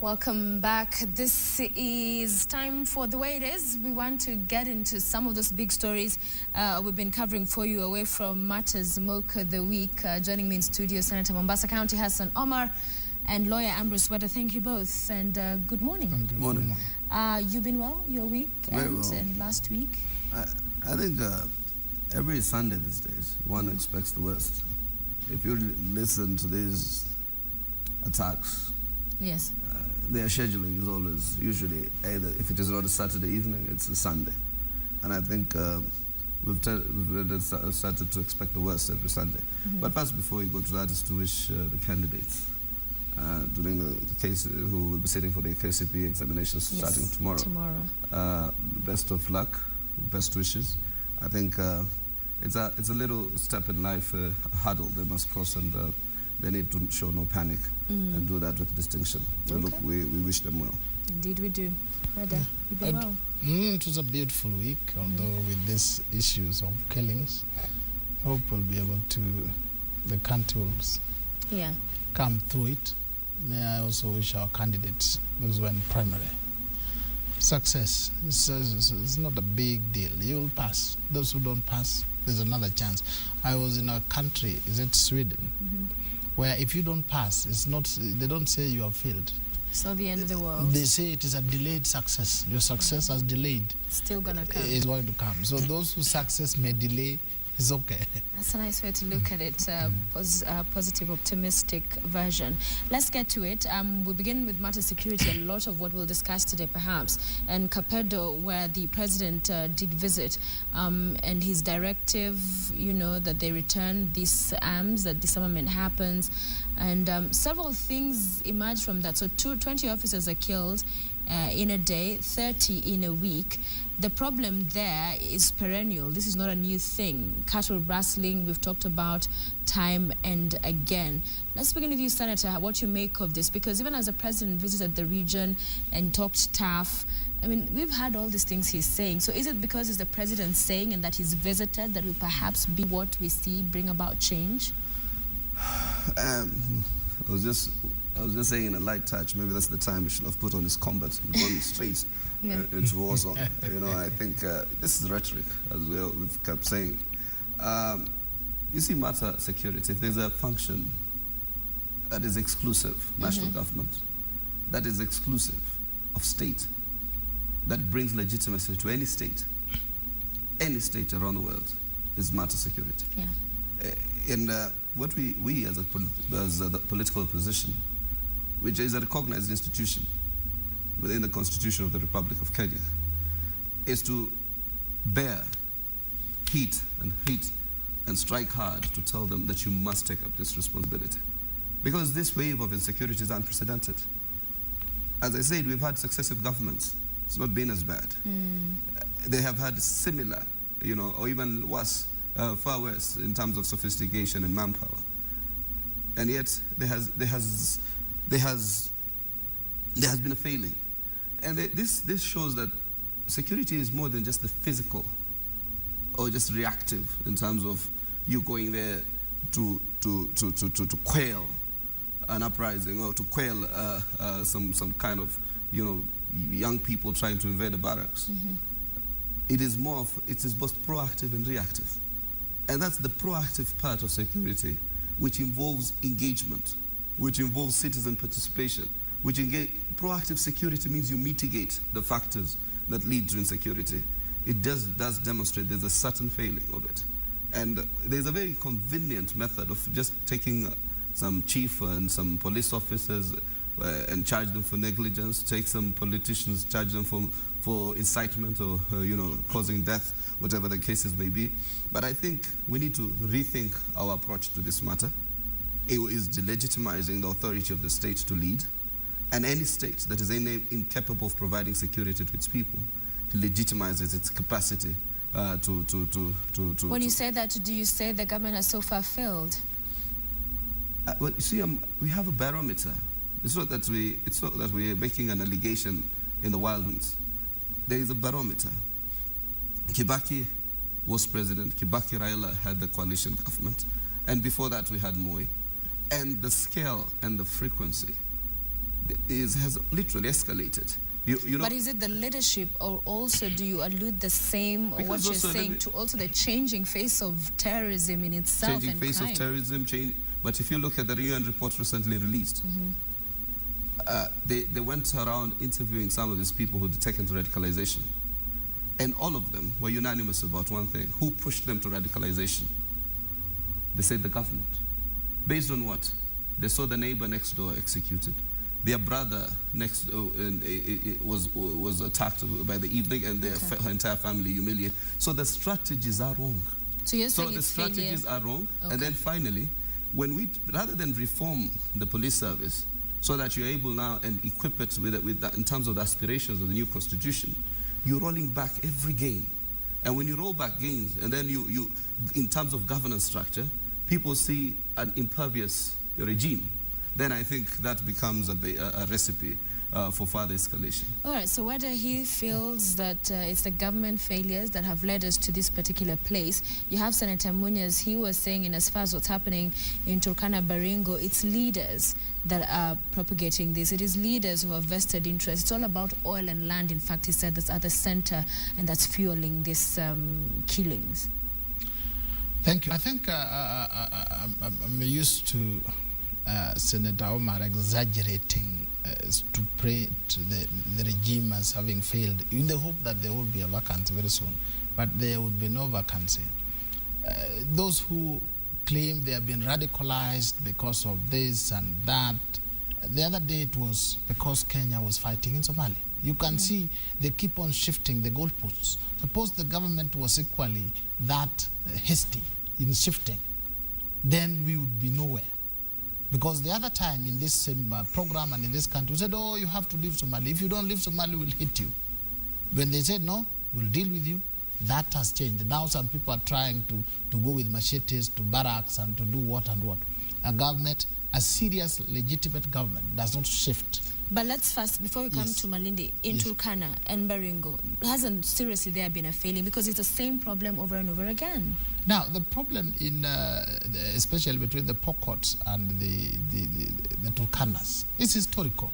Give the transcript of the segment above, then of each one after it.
Welcome back. This is time for The Way It Is. We want to get into some of those big stories we've been covering for you away from Matters Mocha the Week. Joining me in studio, Senator Mombasa County Hassan Omar and lawyer Ambrose Weda. Thank you both and good morning. Good morning. You've been well, your week and last week? I think every Sunday these days, one expects the worst. If you listen to these attacks, yes, their scheduling is always usually either, if it is not a Saturday evening, it's a Sunday. And I think we've started to expect the worst every Sunday. But first, before we go to that, is to wish the candidates during the case who will be sitting for the KCP examinations starting tomorrow. Best of luck, best wishes. I think it's a little step in life, a hurdle they must cross, and they need to show no panic and do that with distinction. Okay. Look, we wish them well. Indeed we do. Weda, you've been well? It was a beautiful week, although with these issues of killings, hope we'll be able to, the country will come through it. May I also wish our candidates, those who are in primary, success. It's not a big deal. You'll pass. Those who don't pass, there's another chance. I was in a country, is it Sweden, where if you don't pass, it's not, they don't say you have failed. It's not the end of the world. They say it is a delayed success. Your success has delayed. Still gonna come. It's going to come. So those whose success may delay, is okay. That's a nice way to look at it, positive, optimistic version. Let's get to it. We begin with matter security, a lot of what we'll discuss today perhaps, and Kapedo, where the president did visit, and his directive, you know, that they return these arms, that disarmament happens, and several things emerge from that. So 20 officers are killed in a day, 30 in a week. The problem there is perennial. This is not a new thing. Cattle rustling, we've talked about time and again. Let's begin with you, Senator, what you make of this, because even as the president visited the region and talked tough, I mean, we've heard all these things he's saying. So is it because it's the president saying and that he's visited that will perhaps be what we see bring about change? I was just saying in a light touch, maybe that's the time we should have put on his combat and gone straight into war zone. You know, I think this is rhetoric, as we've kept saying. You see, matter security, if there's a function that is exclusive, national government, that is exclusive of state, that brings legitimacy to any state around the world, is matter security. Yeah. And what we as a political opposition, which is a recognized institution within the Constitution of the Republic of Kenya, is to bear heat and strike hard to tell them that you must take up this responsibility. Because this wave of insecurity is unprecedented. As I said, we've had successive governments. It's not been as bad. They have had similar, you know, or even worse, far worse in terms of sophistication and manpower. And yet there has been a failing. And this shows that security is more than just the physical or just reactive in terms of you going there to quail an uprising or to quail some kind of, you know, young people trying to invade the barracks. It is both proactive and reactive. And that's the proactive part of security, which involves engagement, which involves citizen participation, proactive security means you mitigate the factors that lead to insecurity. It does demonstrate there's a certain failing of it. And there's a very convenient method of just taking some chief and some police officers and charge them for negligence, take some politicians, charge them for incitement or you know, causing death, whatever the cases may be. But I think we need to rethink our approach to this matter. It is delegitimizing the authority of the state to lead, and any state that is incapable of providing security to its people legitimizes its capacity When you say that, do you say the government has so far failed? Well, you see, we have a barometer. It's not that we're making an allegation in the wild winds. There is a barometer. Kibaki was president. Kibaki Raila had the coalition government. And before that, we had Moi. And the scale and the frequency has literally escalated. You know, but is it the leadership, or also do you allude the same, or what you're saying, to also the changing face of terrorism in itself? Changing and face crime? of terrorism, but if you look at the UN report recently released, they went around interviewing some of these people who detect into radicalization. And all of them were unanimous about one thing. Who pushed them to radicalization? They said the government. Based on what? They saw the neighbor next door executed. Their brother next door was attacked by the evening, and their entire family humiliated. So the strategies are wrong. So you're saying the strategies are wrong. Okay. And then finally, when we, rather than reform the police service so that you're able now and equip it with that in terms of the aspirations of the new constitution, you're rolling back every gain. And when you roll back gains, and then you in terms of governance structure, people see an impervious regime, then I think that becomes a recipe for further escalation. All right, so whether he feels that it's the government failures that have led us to this particular place, you have Senator Munoz, he was saying, in as far as what's happening in Turkana, Baringo, it's leaders that are propagating this. It is leaders who have vested interest. It's all about oil and land, in fact, he said, that's at the center, and that's fueling these killings. Thank you. I think I'm used to Senator Omar exaggerating to paint the regime as having failed, in the hope that there will be a vacancy very soon. But there would be no vacancy. Those who claim they have been radicalized because of this and that, the other day it was because Kenya was fighting in Somalia. You can see they keep on shifting the goalposts. Suppose the government was equally that hasty in shifting, then we would be nowhere. Because the other time in this same program and in this country, we said, oh, you have to leave Somalia. If you don't leave Somalia, we'll hit you. When they said, no, we'll deal with you, that has changed. Now some people are trying to go with machetes to barracks and to do what and what. A government, a serious, legitimate government, does not shift. But let's first, before we come to Malindi, in Turkana and Baringo, hasn't seriously there been a failing? Because it's the same problem over and over again. Now, the problem in, especially between the Pokots and the Turkanas, is historical.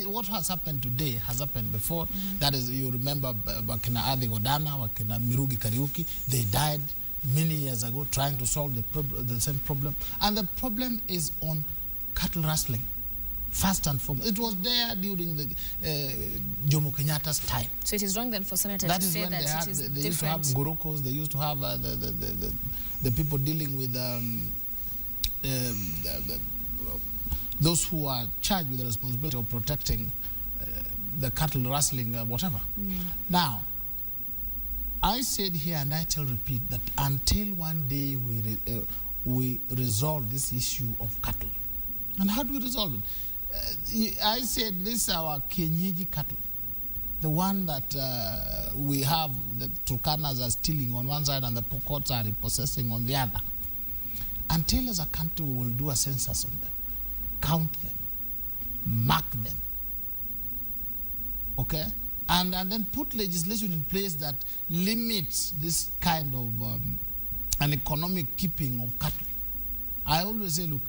What has happened today has happened before. That is, you remember Wakina Adi Godana, Wakina Mirugi Kariuki, they died many years ago trying to solve the same problem. And the problem is on cattle rustling. First and foremost, it was there during the Jomo Kenyatta's time. So it is wrong then for senators to say that it is different. They used to have Ngorokos, they used to have the people dealing with those who are charged with the responsibility of protecting the cattle rustling, whatever. Now, I said here, and I tell repeat, that until one day we resolve this issue of cattle. And how do we resolve it? I said this is our Kienyeji cattle. The one that we have, the Turkanas are stealing on one side and the Pokots are repossessing on the other. Until as a country we will do a census on them, count them, mark them, okay? And then put legislation in place that limits this kind of an economic keeping of cattle. I always say, look,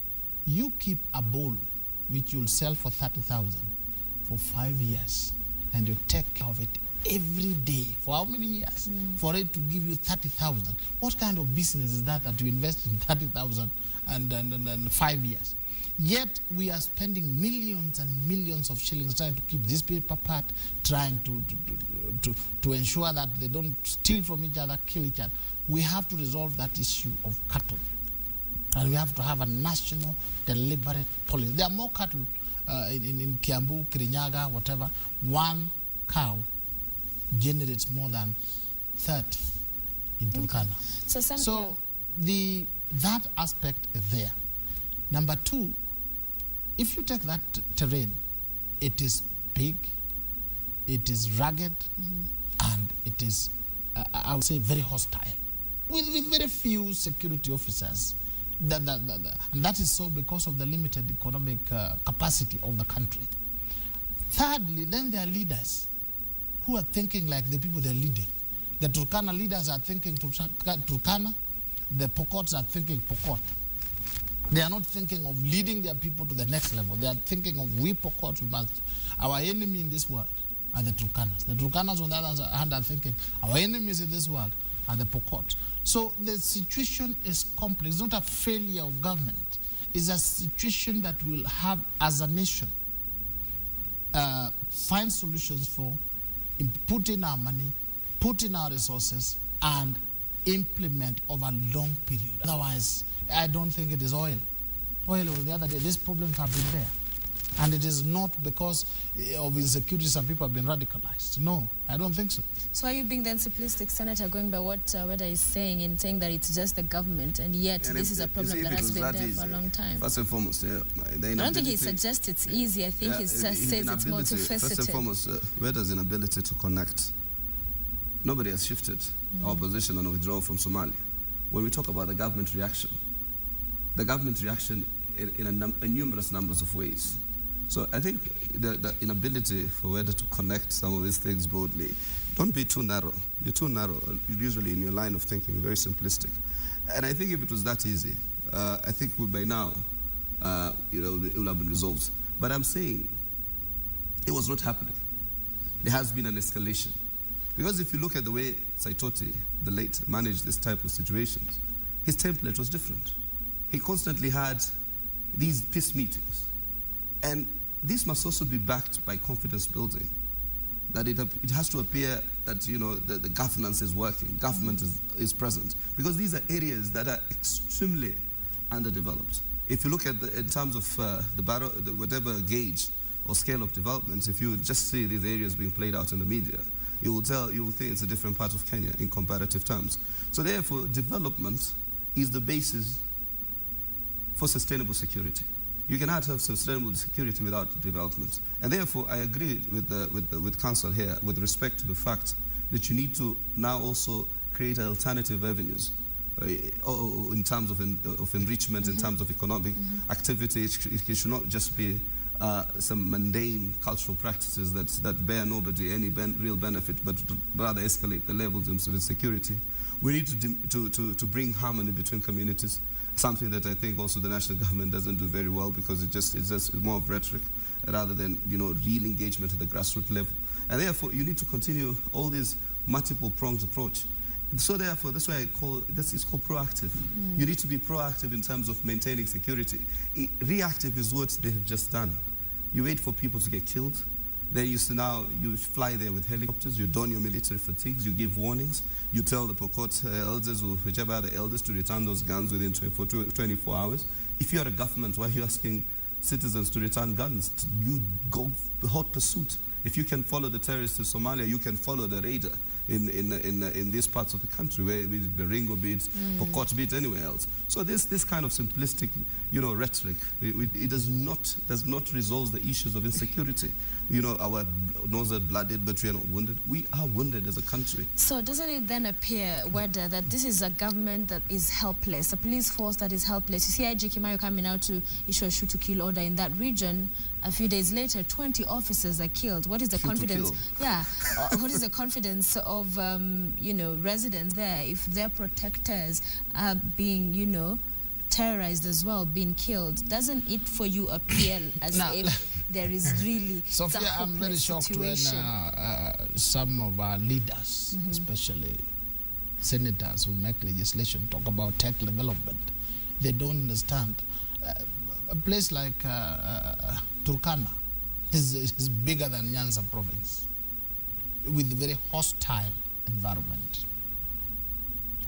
you keep a bull which you'll sell for 30,000 for 5 years, and you take care of it every day for how many years? For it to give you 30,000. What kind of business is that you invest in 30,000 and 5 years? Yet we are spending millions and millions of shillings trying to keep this people apart, trying to ensure that they don't steal from each other, kill each other. We have to resolve that issue of cattle. And we have to have a national, deliberate policy. There are more cattle in Kiambu, Kirinyaga, whatever. One cow generates more than 30 in Turkana. So that aspect is there. Number two, if you take that terrain, it is big, it is rugged, and it is, I would say, very hostile, with very few security officers. And that is so because of the limited economic capacity of the country. Thirdly, then there are leaders who are thinking like the people they're leading. The Turkana leaders are thinking Turkana, the Pokots are thinking Pokot. They are not thinking of leading their people to the next level. They are thinking of we Pokot, we must. Our enemy in this world are the Turkanas. The Turkanas on the other hand are thinking our enemies in this world are the Pokot. So the situation is complex. It's not a failure of government. It's a situation that we'll have as a nation find solutions for, put in our money, put in our resources, and implement over a long period. Otherwise, I don't think it is oil. Oil or the other day, these problems have been there. And it is not because of insecurity some people have been radicalized. No, I don't think so. So are you being then simplistic, Senator, going by what Weda is saying in saying that it's just the government, and yet this is a problem that has been there for a long time? First and foremost, I don't think he suggests it's easy. I think he just says it's multifaceted. First and foremost, Weda's inability to connect. Nobody has shifted our position on a withdrawal from Somalia. When we talk about the government reaction in a numerous numbers of ways. So I think the inability for Weda to connect some of these things broadly, don't be too narrow. You're too narrow, usually in your line of thinking, very simplistic. And I think if it was that easy, I think by now, it would have been resolved. But I'm saying it was not happening. There has been an escalation. Because if you look at the way Saitoti, the late, managed this type of situations, his template was different. He constantly had these peace meetings. And this must also be backed by confidence building. That it has to appear that the governance is working, government is present. Because these are areas that are extremely underdeveloped. If you look at in terms of whatever gauge or scale of development, if you just see these areas being played out in the media, you will think it's a different part of Kenya in comparative terms. So therefore, development is the basis for sustainable security. You cannot have sustainable security without development. And therefore, I agree with Council here with respect to the fact that you need to now also create alternative avenues in terms of enrichment, in terms of economic activity. It should not just be some mundane cultural practices that bear nobody any real benefit, but rather escalate the levels of insecurity. We need to bring harmony between communities, something that I think also the national government doesn't do very well, because it's just more of rhetoric rather than real engagement at the grassroots level. And therefore, you need to continue all this multiple-pronged approach. So therefore, that's why I call this is called proactive. You need to be proactive in terms of maintaining security. Reactive is what they have just done. You wait for people to get killed, then you fly there with helicopters, you don your military fatigues, you give warnings, you tell the Pokot elders or whichever other elders to return those guns within 24 hours. If you're a government, why are you asking citizens to return guns? You go hot pursuit. If you can follow the terrorists to Somalia, you can follow the raider in these parts of the country, where with Baringo beats, Pokot beats, anywhere else. So this kind of simplistic, rhetoric, it does not resolve the issues of insecurity. Our noses are blooded, but we are not wounded. We are wounded as a country. So doesn't it then appear, Weda, that this is a government that is helpless, a police force that is helpless? You see IG Kimayo coming out to issue a shoot-to-kill order in that region. A few days later, 20 officers are killed. What is the confidence? Yeah, what is the confidence of residents there if their protectors are being terrorized as well, being killed? Doesn't it for you appear as if there is really Sophia, I'm very shocked situation when some of our leaders, especially senators who make legislation, talk about tech development. They don't understand. A place like Turkana is bigger than Nyanza province, with a very hostile environment.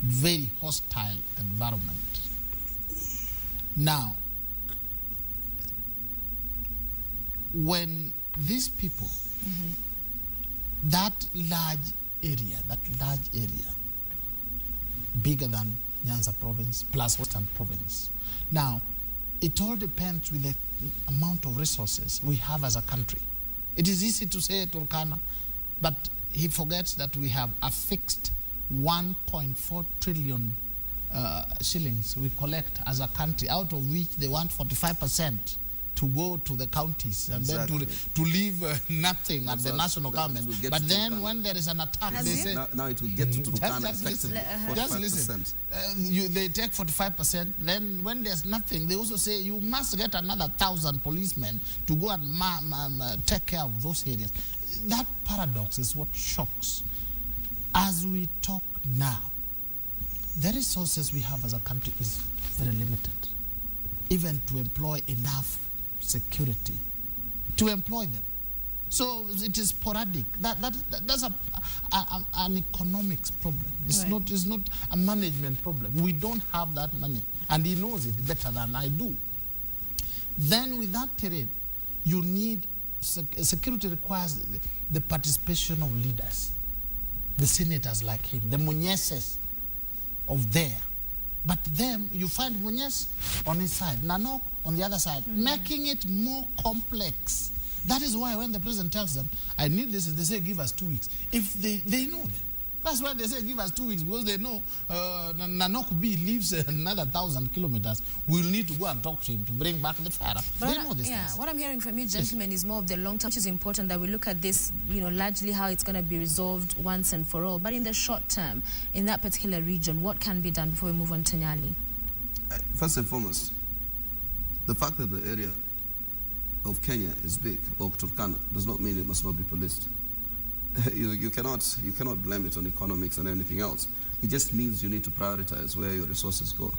Very hostile environment. Now, when these people, that large area, bigger than Nyanza province plus Western province. Now, it all depends with the amount of resources we have as a country. It is easy to say Turkana, but he forgets that we have a fixed 1.4 trillion shillings we collect as a country, out of which they want 45% to go to the counties and then to leave nothing at the national government. But then when there is an attack, they say... Now it will get to Turkana effectively. Just listen. They take 45%. Then when there's nothing, they also say you must get another 1,000 policemen to go and take care of those areas. That paradox is what shocks. As we talk now, the resources we have as a country is very limited, even to employ enough security, to employ them. So it is sporadic. That's an economics problem. It's not a management problem. We don't have that money, and he knows it better than I do. Then with that terrain, you need security requires the participation of leaders, the senators like him, the Munyeses of there. But then you find Munyes on his side, Nanok on the other side, making it more complex. That is why when the president tells them, I need this, they say, give us 2 weeks. If they know them. That's why they say, give us 2 weeks, because they know Nanok B lives another 1,000 kilometers. We'll need to go and talk to him to bring back the fire. They know this. Yeah, what I'm hearing from you, gentlemen, is more of the long term, which is important that we look at this, largely how it's going to be resolved once and for all. But in the short term, in that particular region, what can be done before we move on to Nyali? First and foremost, the fact that the area of Kenya is big, or Turkana, does not mean it must not be policed. You cannot blame it on economics and anything else. It just means you need to prioritize where your resources go.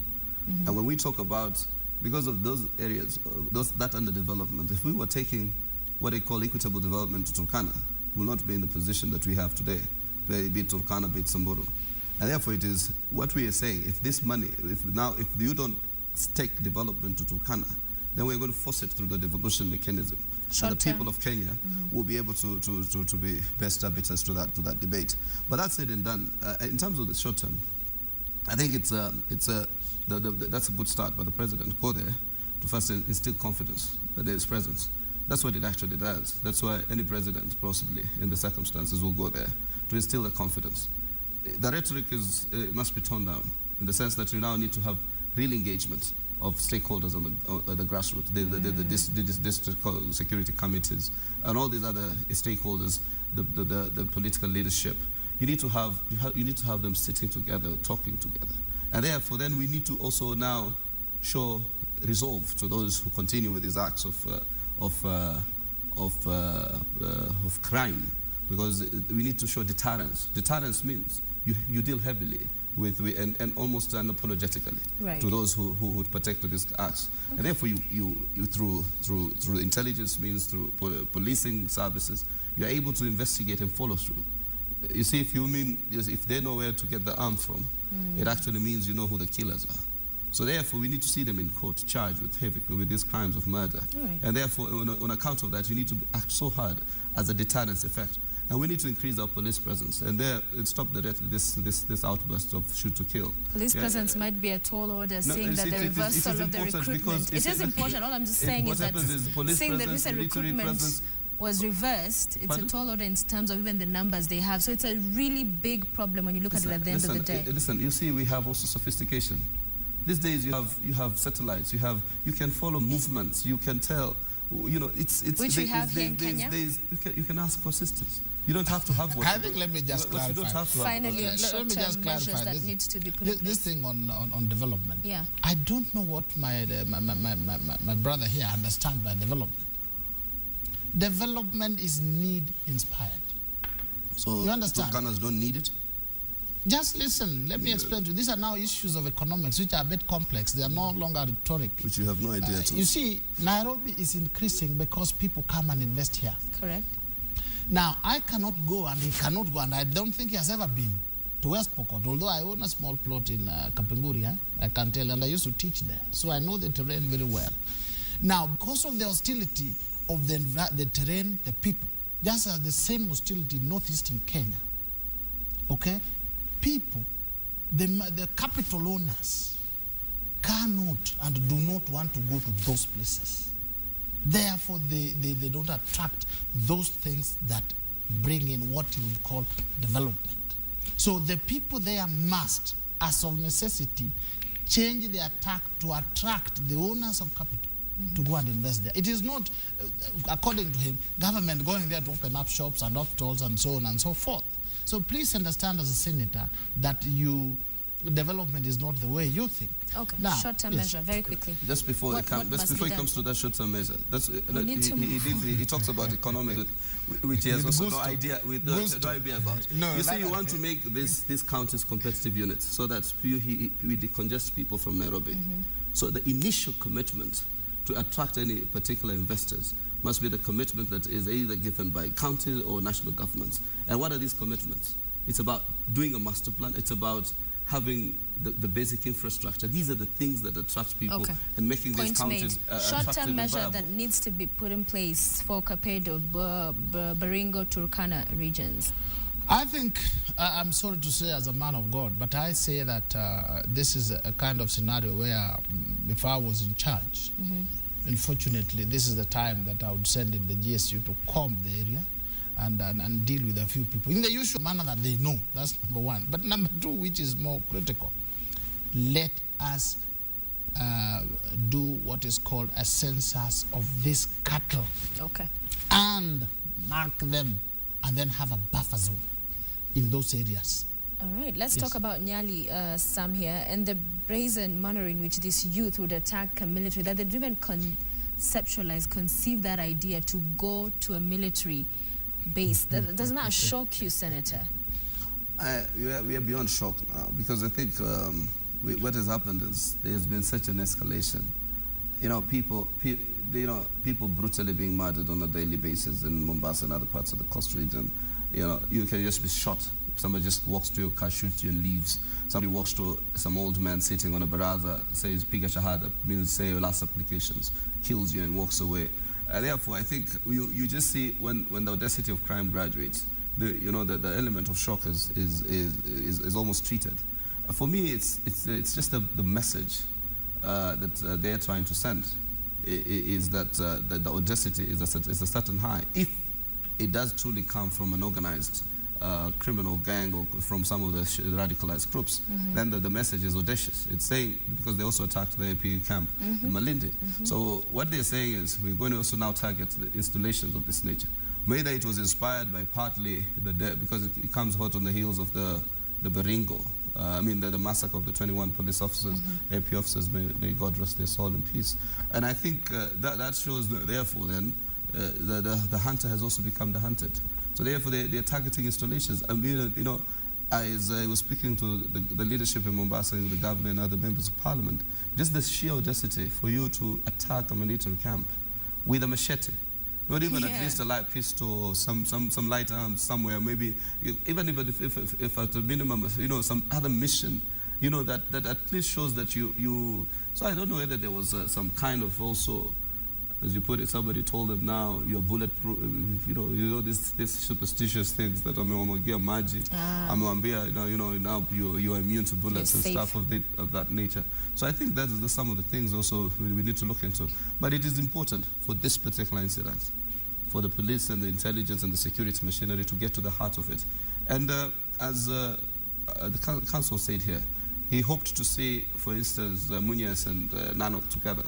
And when we talk about, because of those areas, that underdevelopment, if we were taking what they call equitable development to Turkana, we'll not be in the position that we have today, be it Turkana, be it Samburu. And therefore it is what we are saying, if this money, if you don't take development to Turkana, then we're going to force it through the devolution mechanism. And the people of Kenya will be able to be best arbiters to that debate. But that's said and done. In terms of the short term, I think that's a good start by the president. Go there to first instill confidence that there is presence. That's what it actually does. That's why any president, possibly in the circumstances, will go there to instill the confidence. The rhetoric must be toned down in the sense that you now need to have real engagement of stakeholders on the grassroots, the district security committees, and all these other stakeholders, the political leadership. You need to have them sitting together, talking together, and therefore then we need to also now show resolve to those who continue with these acts of crime, because we need to show deterrence. Deterrence means you deal heavily and almost unapologetically to those who would partake to these acts. And therefore you through intelligence means, through policing services, you are able to investigate and follow through. You see, if they know where to get the arm from, it actually means you know who the killers are. So therefore we need to see them in court charged with these crimes of murder. And therefore on account of that, you need to act so hard as a deterrence effect. And we need to increase our police presence and stop this outburst of shoot to kill. Police presence might be a tall order, seeing that the reversal of the recruitment. It is important. All I'm just saying is that seeing the recent recruitment was reversed, it's a tall order in terms of even the numbers they have. So it's a really big problem when you look at it at the end of the day. Listen, you see, we have also sophistication. These days you have satellites, you can follow movements, you can tell. Which we have here in Kenya. You can ask for assistance. You don't have to have what. I think let me just clarify. Finally, let me just clarify that needs to be put in place. This thing on development. Yeah. I don't know what my brother here understands by development. Development is need inspired. So you understand? Turkanas don't need it. Just listen, let me explain to you. These are now issues of economics, which are a bit complex. They are no longer rhetoric. Which you have no idea to. You see, Nairobi is increasing because people come and invest here. Correct. Now, I cannot go and he cannot go, and I don't think he has ever been to West Pokot, although I own a small plot in Kapenguri, I can tell, and I used to teach there. So I know the terrain very well. Now, because of the hostility of the terrain, the people, just as the same hostility in northeastern Kenya, okay? People, the capital owners cannot and do not want to go to those places. Therefore, they don't attract those things that bring in what you would call development. So the people there must, as of necessity, change their tack to attract the owners of capital to go and invest there. It is not, according to him, government going there to open up shops and up stalls and so on and so forth. So please understand as a senator that development is not the way you think. Okay, short-term measure, very quickly. Just before he comes to that short-term measure, he talks about economic, which he has also no idea about. No, you see, you want to make these counties competitive units so that we decongest people from Nairobi. So the initial commitment to attract any particular investors must be the commitment that is either given by counties or national governments. And what are these commitments? It's about doing a master plan. It's about having the basic infrastructure. These are the things that attract people and making these counties short-term measure that needs to be put in place for Kapedo, Baringo, Turkana regions. I think, I'm sorry to say as a man of God, but I say that this is a kind of scenario where if I was in charge, unfortunately, this is the time that I would send in the GSU to comb the area and deal with a few people in the usual manner that they know. That's number one. But number two, which is more critical, let us do what is called a census of these cattle. And mark them and then have a buffer zone in those areas. All right, let's talk about Nyali, Sam here, and the brazen manner in which this youth would attack a military, that they didn't even conceive that idea to go to a military base. Doesn't that shock you, Senator? We are beyond shock now, because I think what has happened is there has been such an escalation. You know, people brutally being murdered on a daily basis in Mombasa and other parts of the coast region. You know, you can just be shot. Somebody just walks to your car, shoots you and leaves. Somebody walks to some old man sitting on a baraza, says Piga Shahada, means say your last applications, kills you and walks away. Therefore, I think you just see when the audacity of crime graduates, the element of shock is almost treated. For me, it's just the message that they're trying to send is that the audacity is a certain high. If it does truly come from an organized criminal gang or from some of the radicalized groups, then the message is audacious. It's saying, because they also attacked the AP camp in Malindi. So what they're saying is, we're going to also now target the installations of this nature. Whether it was inspired by partly because it comes hot on the heels of the Baringo, the massacre of the 21 police officers, AP officers, may God rest their soul in peace. And I think that shows, therefore, then, the hunter has also become the hunted. So therefore, they're targeting installations. As I was speaking to the leadership in Mombasa and the governor and other members of parliament, just the sheer audacity for you to attack a military camp with a machete, not even at least a light pistol or some light arms somewhere, maybe, even if at a minimum, some other mission, that at least shows that you. So I don't know whether there was some kind of also, as you put it, somebody told them now you're bulletproof, these superstitious things that amewamwagia maji, amewambia, now you're immune to bullets and stuff of that nature. So I think that is some of the things also we need to look into. But it is important for this particular incident, for the police and the intelligence and the security machinery to get to the heart of it. And as the council said here, he hoped to see, for instance, Munyes and Nanok together.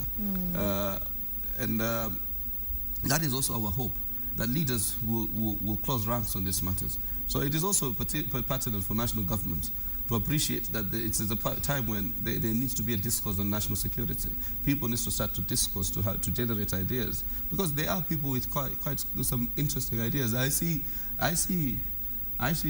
And that is also our hope, that leaders will close ranks on these matters. So it is also pertinent for national government to appreciate that it is a time when there needs to be a discourse on national security. People need to start to discourse to generate ideas, because there are people with quite some interesting ideas. I see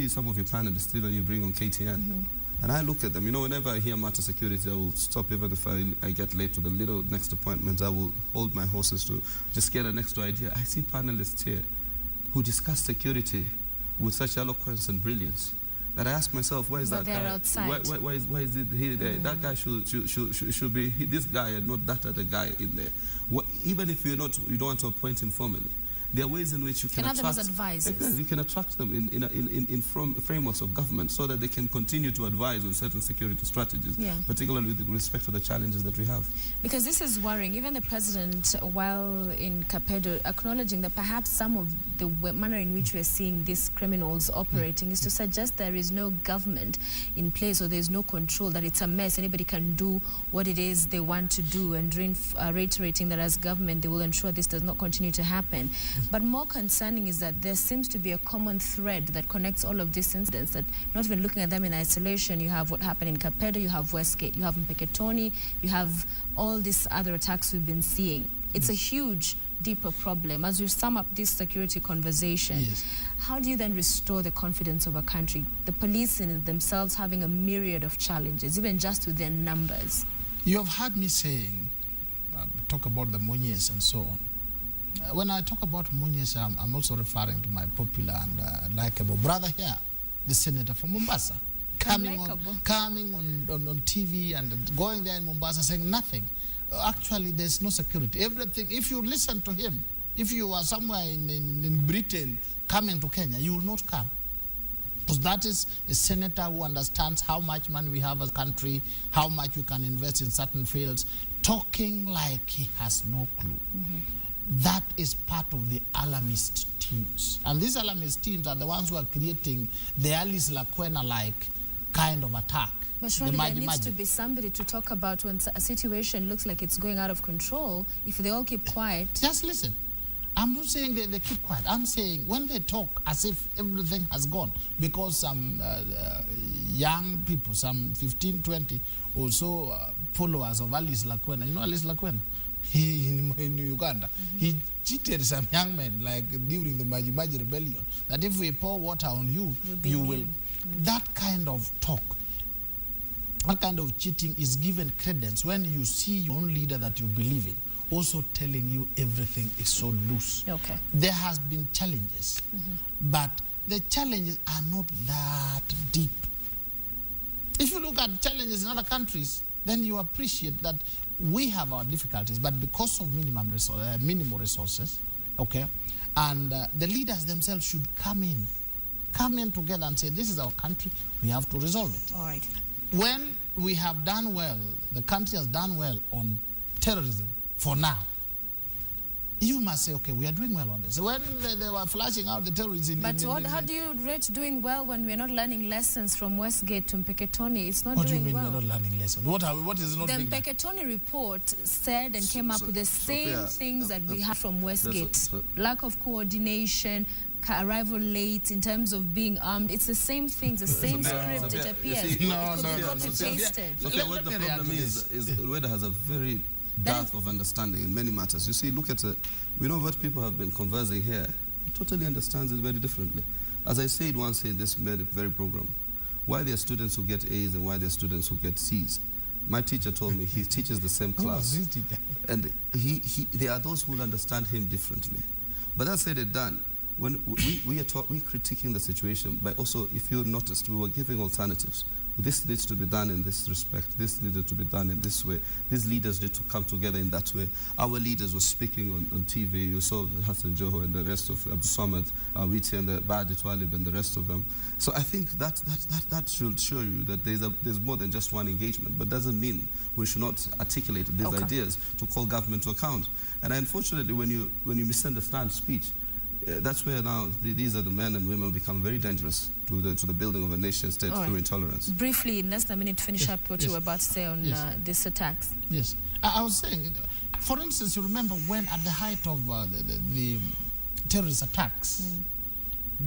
some of your panelists, even you bring on KTN. And I look at them, whenever I hear matter security, I will stop. Even if I get late to the little next appointment, I will hold my horses to just get an extra idea. I see panelists here who discuss security with such eloquence and brilliance that I ask myself, why is that guy? Outside. Why is it he there? That guy should be this guy and not that other guy in there. Even if you don't want to appoint him formally, There are ways in which you can have attract them as advisors. Exactly, you can attract them in frameworks of government so that they can continue to advise on certain security strategies, particularly with respect to the challenges that we have. Because this is worrying. Even the president, while in Kapedo, acknowledging that perhaps some of the manner in which we're seeing these criminals operating is to suggest there is no government in place, or there's no control, that it's a mess, anybody can do what it is they want to do, and reiterating that as government they will ensure this does not continue to happen. But more concerning is that there seems to be a common thread that connects all of these incidents, that not even looking at them in isolation, you have what happened in Kapedo, you have Westgate, you have Mpeketoni, you have all these other attacks we've been seeing. It's a huge, deeper problem. As you sum up this security conversation, how do you then restore the confidence of a country? The police in themselves having a myriad of challenges, even just with their numbers. You have heard me saying, talk about the Monyes and so on. When I talk about Monyes, I'm also referring to my popular and likable brother here, the senator from Mombasa, coming on TV and going there in Mombasa saying nothing. Actually, there's no security. Everything, if you listen to him, if you are somewhere in Britain coming to Kenya, you will not come. Because that is a senator who understands how much money we have as a country, how much we can invest in certain fields, talking like he has no clue. That is part of the alarmist teams. And these alarmist teams are the ones who are creating the Alice Lakwena-like kind of attack. But surely there needs to be somebody to talk about when a situation looks like it's going out of control. If they all keep quiet. Just listen. I'm not saying they keep quiet. I'm saying when they talk as if everything has gone, because some young people, some 15, 20 or so followers of Alice Lakwena, you know Alice Lakwena? In Uganda, he cheated some young men, like during the Maji rebellion, that if we pour water on you, you will. That kind of talk, that kind of cheating is given credence when you see your own leader that you believe in also telling you everything is so loose. There has been challenges, but the challenges are not that deep. If you look at challenges in other countries, then you appreciate that we have our difficulties, but because of minimal resources, and the leaders themselves should come in together and say, this is our country, we have to resolve it. All right. When we have done well, the country has done well on terrorism for now, you must say, okay, we are doing well on this. When they were flashing out the terrorists how do you rate doing well when we're not learning lessons from Westgate to Mpeketoni? It's not doing well. What do you mean we're not learning lessons? What is not being done? The Mpeketoni report said and came up with the same things that we had from Westgate. Lack of coordination, arrival late in terms of being armed. It's the same things, the same script. It appears. It could be copy-pasted. What the problem is Weda has a very depth of understanding in many matters. You see, look at it. We know what people have been conversing here. He totally understands it very differently. As I said once in this very program, why there are students who get A's and why there are students who get C's. My teacher told me he teaches the same class. And there are those who will understand him differently. But that said and done, when we're critiquing the situation, but also, if you noticed, we were giving alternatives. This needs to be done in this respect. This needed to be done in this way. These leaders need to come together in that way. Our leaders were speaking on TV. You saw Hassan Joho and the rest of Abdul Samad, Witi and the Badi Twalib and the rest of them. So I think that should show you that there's more than just one engagement, but doesn't mean we should not articulate these ideas to call government to account. And unfortunately, when you misunderstand speech, that's where now these are the men and women become very dangerous to the building of a nation state through intolerance. Briefly, in less than a minute, finish up what you were about to say on these attacks. Yes. I was saying, for instance, you remember when at the height of the terrorist attacks,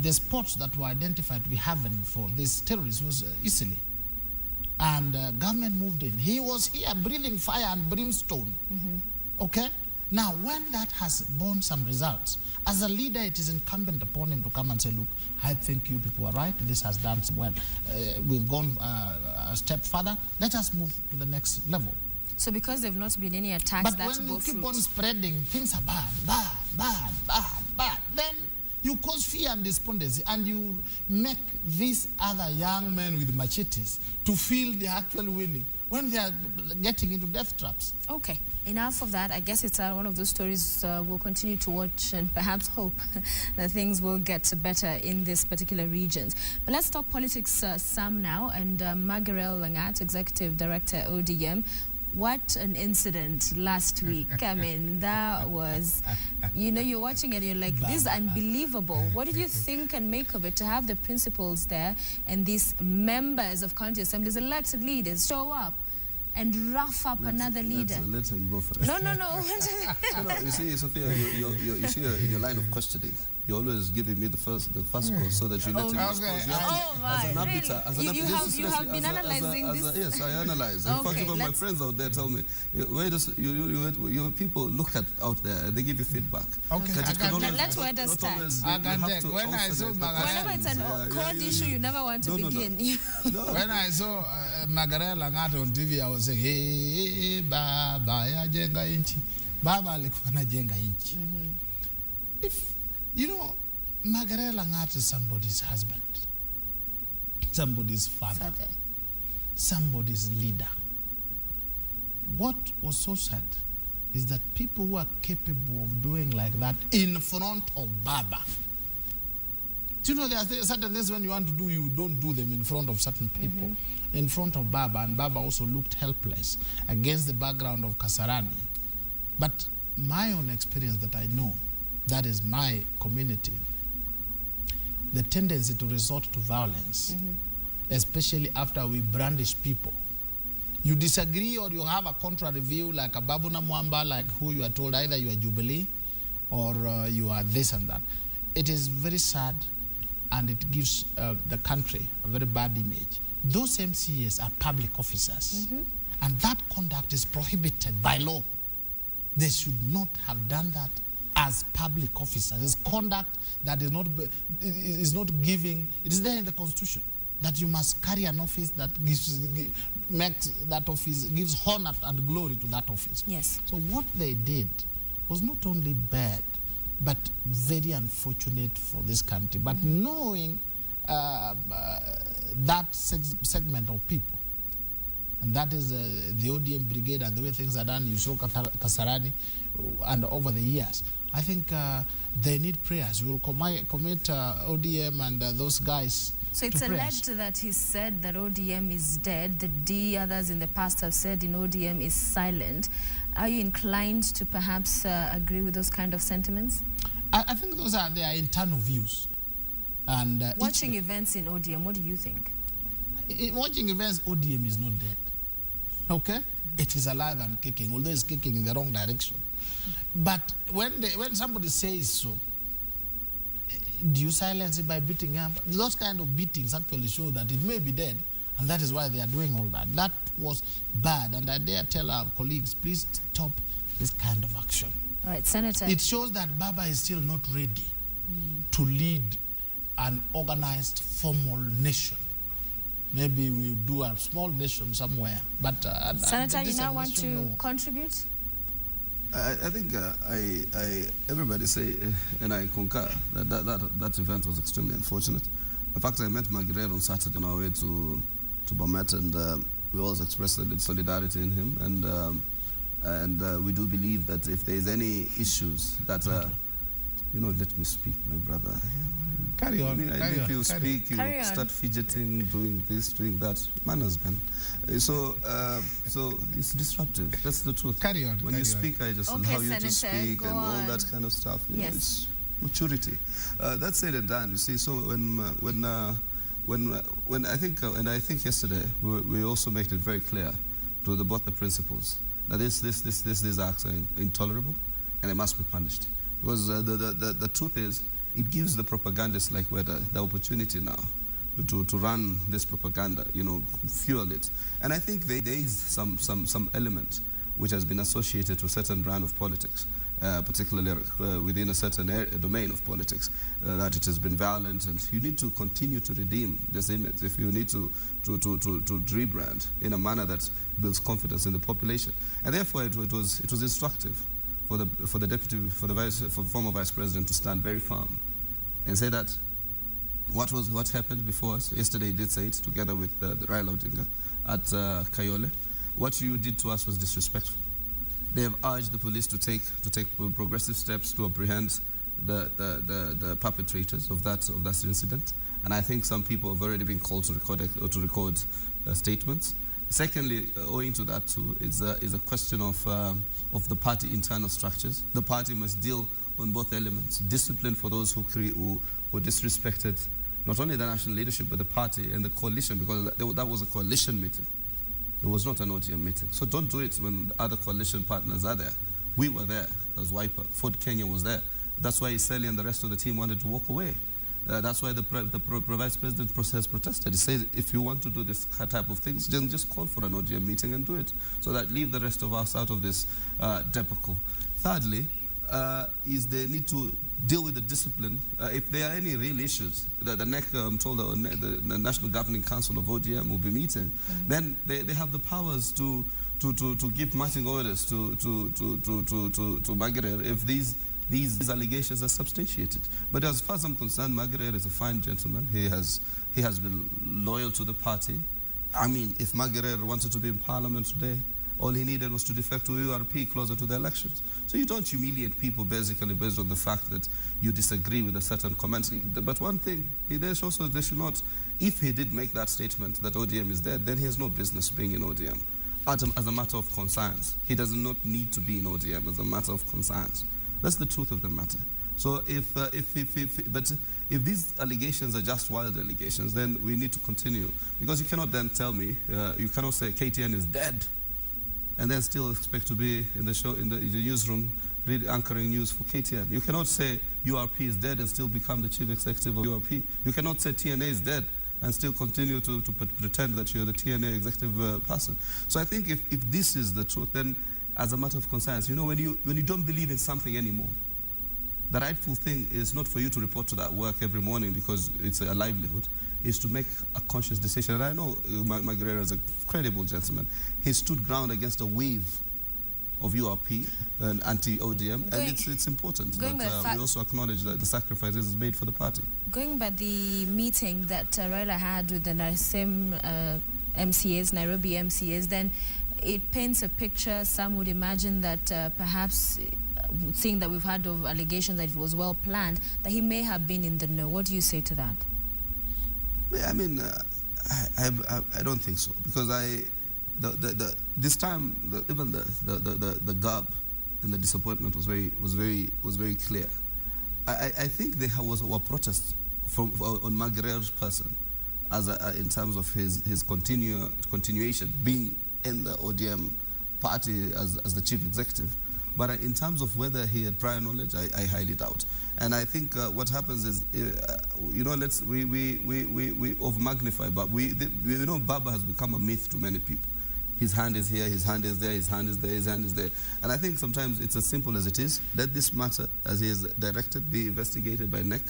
the spots that were identified to be haven for these terrorists was Italy. And government moved in. He was here breathing fire and brimstone. Now, when that has borne some results, as a leader, it is incumbent upon him to come and say, look, I think you people are right. This has done well. We've gone a step further. Let us move to the next level. So because there have not been any attacks, but when you keep on spreading, things are bad, then you cause fear and despondency, and you make these other young men with machetes to feel they're actually winning. when they are getting into death traps. Okay, enough of that. I guess it's one of those stories we'll continue to watch and perhaps hope that things will get better in this particular regions. But let's talk politics some now. And Margarel Langat, Executive Director, ODM. What an incident last week. I mean, that was, you know, you're watching it and you're like, this is unbelievable. What did you think and make of it to have the principals there and these members of county assemblies, elected leaders, show up and rough up another leader? Let him go first. No. No, you see, Sophia, you see in your line of questioning, you're always giving me the first call so that you let him respond. You have been analyzing this? Yes, I analyze. In fact, even my friends out there tell me, where does your people look at out there and they give you feedback. Okay, let's Weda start. When I saw whenever it's an cold issue, you never want to begin. When I saw Margarel Langat on TV, I was saying, hey, Baba, ya jenga inchi. Baba alikuwa na jenga inchi. If you know, Margarel Langat is somebody's husband, somebody's father, somebody's leader. What was so sad is that people who are capable of doing like that in front of Baba. Do you know there are certain things when you want to do, you don't do them in front of certain people. In front of Baba, and Baba also looked helpless against the background of Kasarani. But my own experience that I know, that is my community, the tendency to resort to violence, especially after we brandish people. You disagree or you have a contrary view, like a Babuna Mwamba, like who you are told either you are Jubilee or you are this and that. It is very sad, and it gives the country a very bad image. Those MCAs are public officers, and that conduct is prohibited by law. They should not have done that as public officers. It's conduct that is not giving. It is there in the Constitution that you must carry an office that makes that office, gives honor and glory to that office. Yes. So what they did was not only bad, but very unfortunate for this country. But knowing that segment of people, and that is the ODM brigade and the way things are done, you saw Kasarani, and over the years, I think they need prayers. We will commit ODM and those guys. So it's alleged that he said that ODM is dead. The others in the past have said in ODM is silent. Are you inclined to perhaps agree with those kind of sentiments? I think those are their internal views. And watching events in ODM, what do you think? Watching events, ODM is not dead. Okay? It is alive and kicking, although it's kicking in the wrong direction. But when somebody says so, do you silence it by beating him? Those kind of beatings actually show that it may be dead, and that is why they are doing all that. That was bad, and I dare tell our colleagues, please stop this kind of action. All right, Senator. It shows that Baba is still not ready to lead an organized, formal nation. Maybe we'll do a small nation somewhere. But Senator, you now want to contribute? I think everybody say, and I concur, that event was extremely unfortunate. In fact, I met Margarel on Saturday on our way to Bomet, and we always expressed solidarity in him, and we do believe that if there is any issues that, let me speak, my brother. Carry on. If you speak, you start fidgeting, doing this, doing that. Manners, man. So it's disruptive. That's the truth. Carry on. When you speak, I just allow you to speak and all that kind of stuff. You know, it's maturity. That said and done. You see, so when I think yesterday we also made it very clear to both the principals that these acts are intolerable and they must be punished. Because the truth is, it gives the propagandists like Weda the opportunity now to run this propaganda, fuel it. And I think there is some element which has been associated to a certain brand of politics, particularly within a certain domain of politics, that it has been violent, and you need to continue to redeem this image if you need to rebrand in a manner that builds confidence in the population. And therefore it was instructive for the former vice president to stand very firm and say that what happened before us yesterday. He did say it together with the Raila Odinga at Kayole, what you did to us was disrespectful. They have urged the police to take progressive steps to apprehend the perpetrators of that incident. And I think some people have already been called to record statements. Secondly, owing to that too, is a question of the party internal structures. The party must deal on both elements: discipline for those who disrespected not only the national leadership but the party and the coalition, because that was a coalition meeting. It was not an ODM meeting. So don't do it when other coalition partners are there. We were there as Wiper. Ford Kenya was there. That's why Iseli and the rest of the team wanted to walk away. That's why the vice president has protested. He says, if you want to do this type of things, then just call for an ODM meeting and do it. So that leave the rest of us out of this debacle. Thirdly, is they need to deal with the discipline. If there are any real issues that the NEC, I'm told the National Governing Council of ODM will be meeting, then they have the powers to give marching orders to Margaret if these allegations are substantiated. But as far as I'm concerned, Margaret is a fine gentleman. He has been loyal to the party. I mean, if Margaret wanted to be in Parliament today, all he needed was to defect to URP closer to the elections. So you don't humiliate people basically based on the fact that you disagree with a certain comment. But one thing, they should not, if he did make that statement that ODM is dead, then he has no business being in ODM. As a matter of conscience, he does not need to be in ODM as a matter of conscience. That's the truth of the matter. So but if these allegations are just wild allegations, then we need to continue. Because you cannot then tell me, you cannot say KTN is dead, and then still expect to be in the show, in the newsroom, anchoring news for KTN. You cannot say URP is dead and still become the chief executive of URP. You cannot say TNA is dead and still continue to pretend that you're the TNA executive person. So I think if this is the truth, then as a matter of conscience, you know, when you don't believe in something anymore, the rightful thing is not for you to report to that work every morning because it's a livelihood, is to make a conscious decision. And I know Margaret is a credible gentleman. He stood ground against a wave of URP and anti-ODM, and it's important that we also acknowledge that the sacrifices made for the party. Going by the meeting that Raila had with the same MCAs, Nairobi MCAs, then it paints a picture. Some would imagine that perhaps, seeing that we've had of allegations that it was well planned, that he may have been in the know. What do you say to that? I mean, I don't think so, because this time even the gap and the disappointment was very clear. I think there was a protest on Margaret's person in terms of his continuation being in the ODM party as the chief executive. But in terms of whether he had prior knowledge, I highly doubt. And I think what happens is, you know, we over-magnify, but we know Baba has become a myth to many people. His hand is here, his hand is there, his hand is there, his hand is there. And I think sometimes it's as simple as it is. Let this matter, as he is directed, be investigated by NEC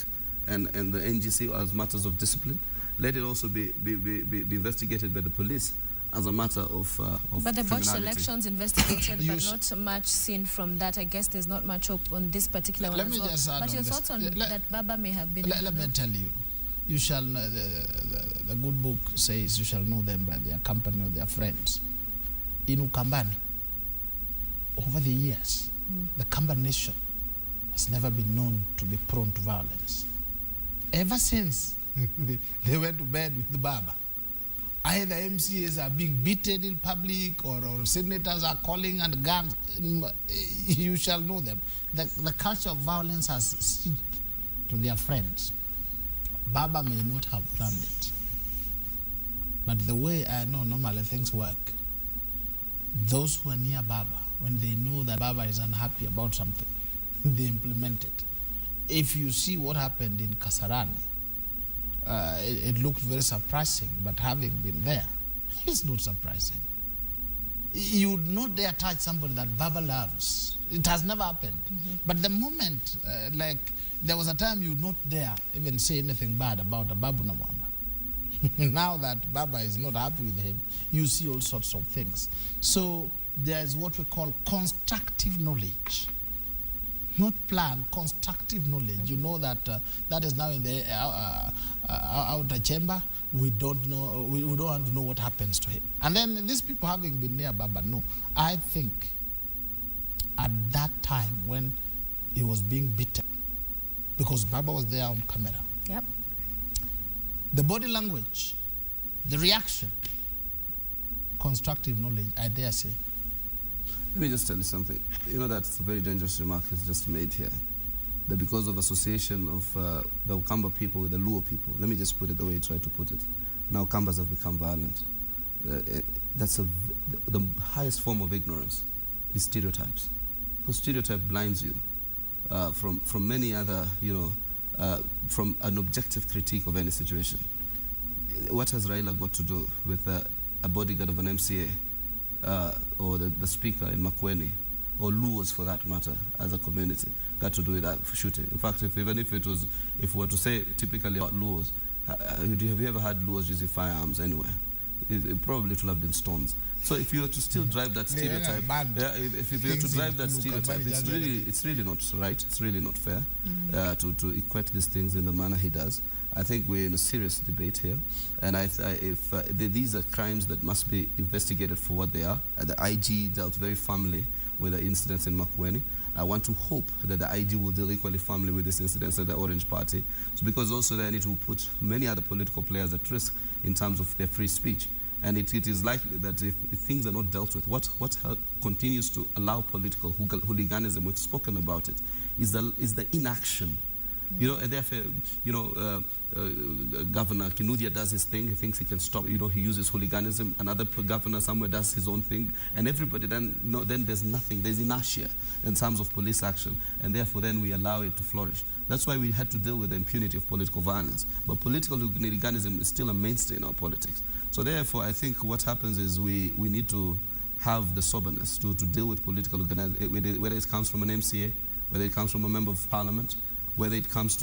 and the NGC as matters of discipline. Let it also be investigated by the police as a matter of But the botched elections investigated, but not so much seen from that. I guess there's not much hope on this particular one as well. But your thoughts on that Baba may have been... Let me tell you, you shall know, the good book says you shall know them by their company or their friends. In Ukambani, over the years, the Kamba nation has never been known to be prone to violence. Ever since they went to bed with the Baba, either MCAs are being beaten in public or senators are calling and guns, you shall know them. The culture of violence has seeped to their friends. Baba may not have planned it, but the way I know normally things work, those who are near Baba, when they know that Baba is unhappy about something, they implement it. If you see what happened in Kasarani, it looked very surprising, but having been there, it's not surprising. You would not dare touch somebody that Baba loves. It has never happened. But the moment, like, there was a time you would not dare even say anything bad about a Babu Namwamba. Now that Baba is not happy with him, you see all sorts of things. So there's what we call constructive knowledge. Not plan, constructive knowledge. You know that that is now in the outer chamber. We don't know, we don't want to know what happens to him. And then these people having been near Baba, no. I think at that time when he was being beaten, because Baba was there on camera. Yep. The body language, the reaction, constructive knowledge, I dare say. Let me just tell you something. You know, that's a very dangerous remark he's just made here. That because of association of the Ukamba people with the Luo people, let me just put it the way he tried to put it. Now Ukambas have become violent. That's the highest form of ignorance is stereotypes. Because stereotype blinds you from many other, from an objective critique of any situation. What has Raila got to do with a bodyguard of an MCA or the speaker in Makueni, or Luos for that matter, as a community, got to do with that shooting? In fact, if we were to say typically about Luos, have you ever had Luos using firearms anywhere? It probably would have been stones. So if you were to still drive that stereotype, if you were to drive that stereotype, it's really not right. It's really not fair to equate these things in the manner he does. I think we're in a serious debate here, and these are crimes that must be investigated for what they are. The IG dealt very firmly with the incidents in Makueni. I want to hope that the IG will deal equally firmly with this incident at the Orange Party, because also they need to put many other political players at risk in terms of their free speech. And it is likely that if things are not dealt with, what continues to allow political hooliganism, we've spoken about it, is the inaction. And therefore, Governor Kinuthia does his thing. He thinks he can stop. He uses hooliganism. Another governor somewhere does his own thing, and everybody then there's nothing. There's inertia in terms of police action, and therefore then we allow it to flourish. That's why we had to deal with the impunity of political violence. But political hooliganism is still a mainstay in our politics. So therefore, I think what happens is we need to have the soberness to deal with political hooliganism, whether it comes from an MCA, whether it comes from a member of parliament, whether it comes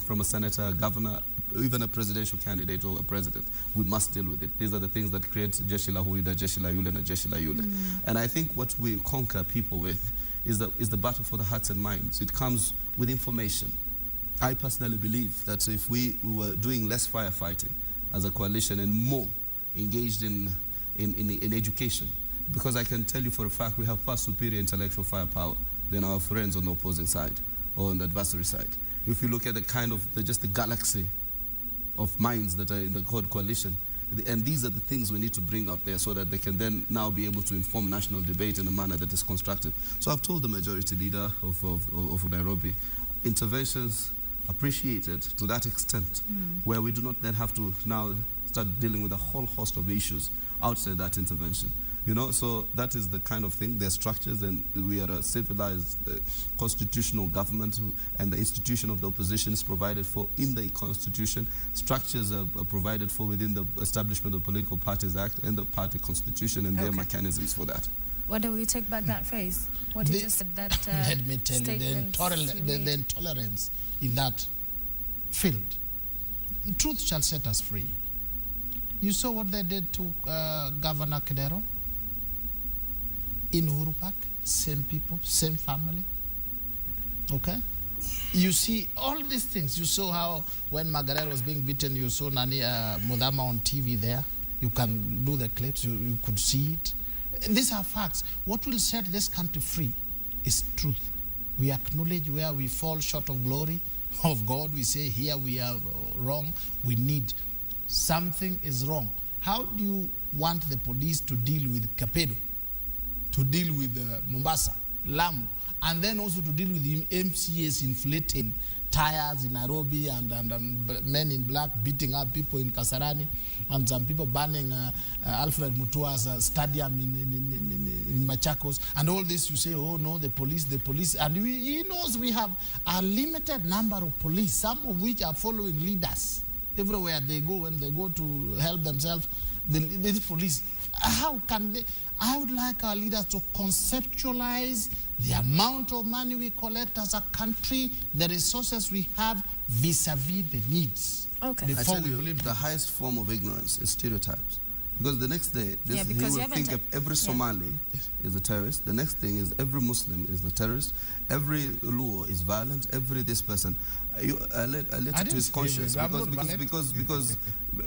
from a senator, a governor, even a presidential candidate or a president. We must deal with it. These are the things that create Jeshila Huida, Jeshila Yule, and Jeshila Yule. And I think what we conquer people with is the battle for the hearts and minds. It comes with information. I personally believe that if we were doing less firefighting as a coalition and more engaged in education, because I can tell you for a fact we have far superior intellectual firepower than our friends on the opposing side or on the adversary side. If you look at just the galaxy of minds that are in the coalition, and these are the things we need to bring out there so that they can then now be able to inform national debate in a manner that is constructive. So I've told the majority leader of Nairobi, interventions appreciated to that extent, where we do not then have to now start dealing with a whole host of issues outside that intervention. So that is the kind of thing. There's structures, and we are a civilized constitutional government, and the institution of the opposition is provided for in the constitution. Structures are provided for within the establishment of the Political Parties Act and the party constitution, and there are mechanisms for that. Whether we take back that phrase, what you just said, that let me tell you, the intolerance in that field. The truth shall set us free. You saw what they did to Governor Kedero in Uhuru Park. Same people, same family. Okay? You see all these things. You saw how when Margaret was being beaten, you saw Nani Mudama on TV there. You can do the clips, you could see it. These are facts. What will set this country free is truth. We acknowledge where we fall short of glory of God. We say here we are wrong. We need something is wrong. How do you want the police to deal with Kapedo, to deal with Mombasa, Lamu, and then also to deal with the MCAs inflating tires in Nairobi and men in black beating up people in Kasarani, and some people burning Alfred Mutua's stadium in Machakos, and all this? You say, oh no, the police, and he knows we have a limited number of police, some of which are following leaders everywhere they go. When they go to help themselves, the police, how can they? I would like our leaders to conceptualize the amount of money we collect as a country, the resources we have vis-a-vis the needs. Okay. Before we believe the highest form of ignorance is stereotypes. Because the next day, he will think of every Somali is a terrorist. The next thing is every Muslim is the terrorist. Every Luo is violent. Every this person. I let it to his conscience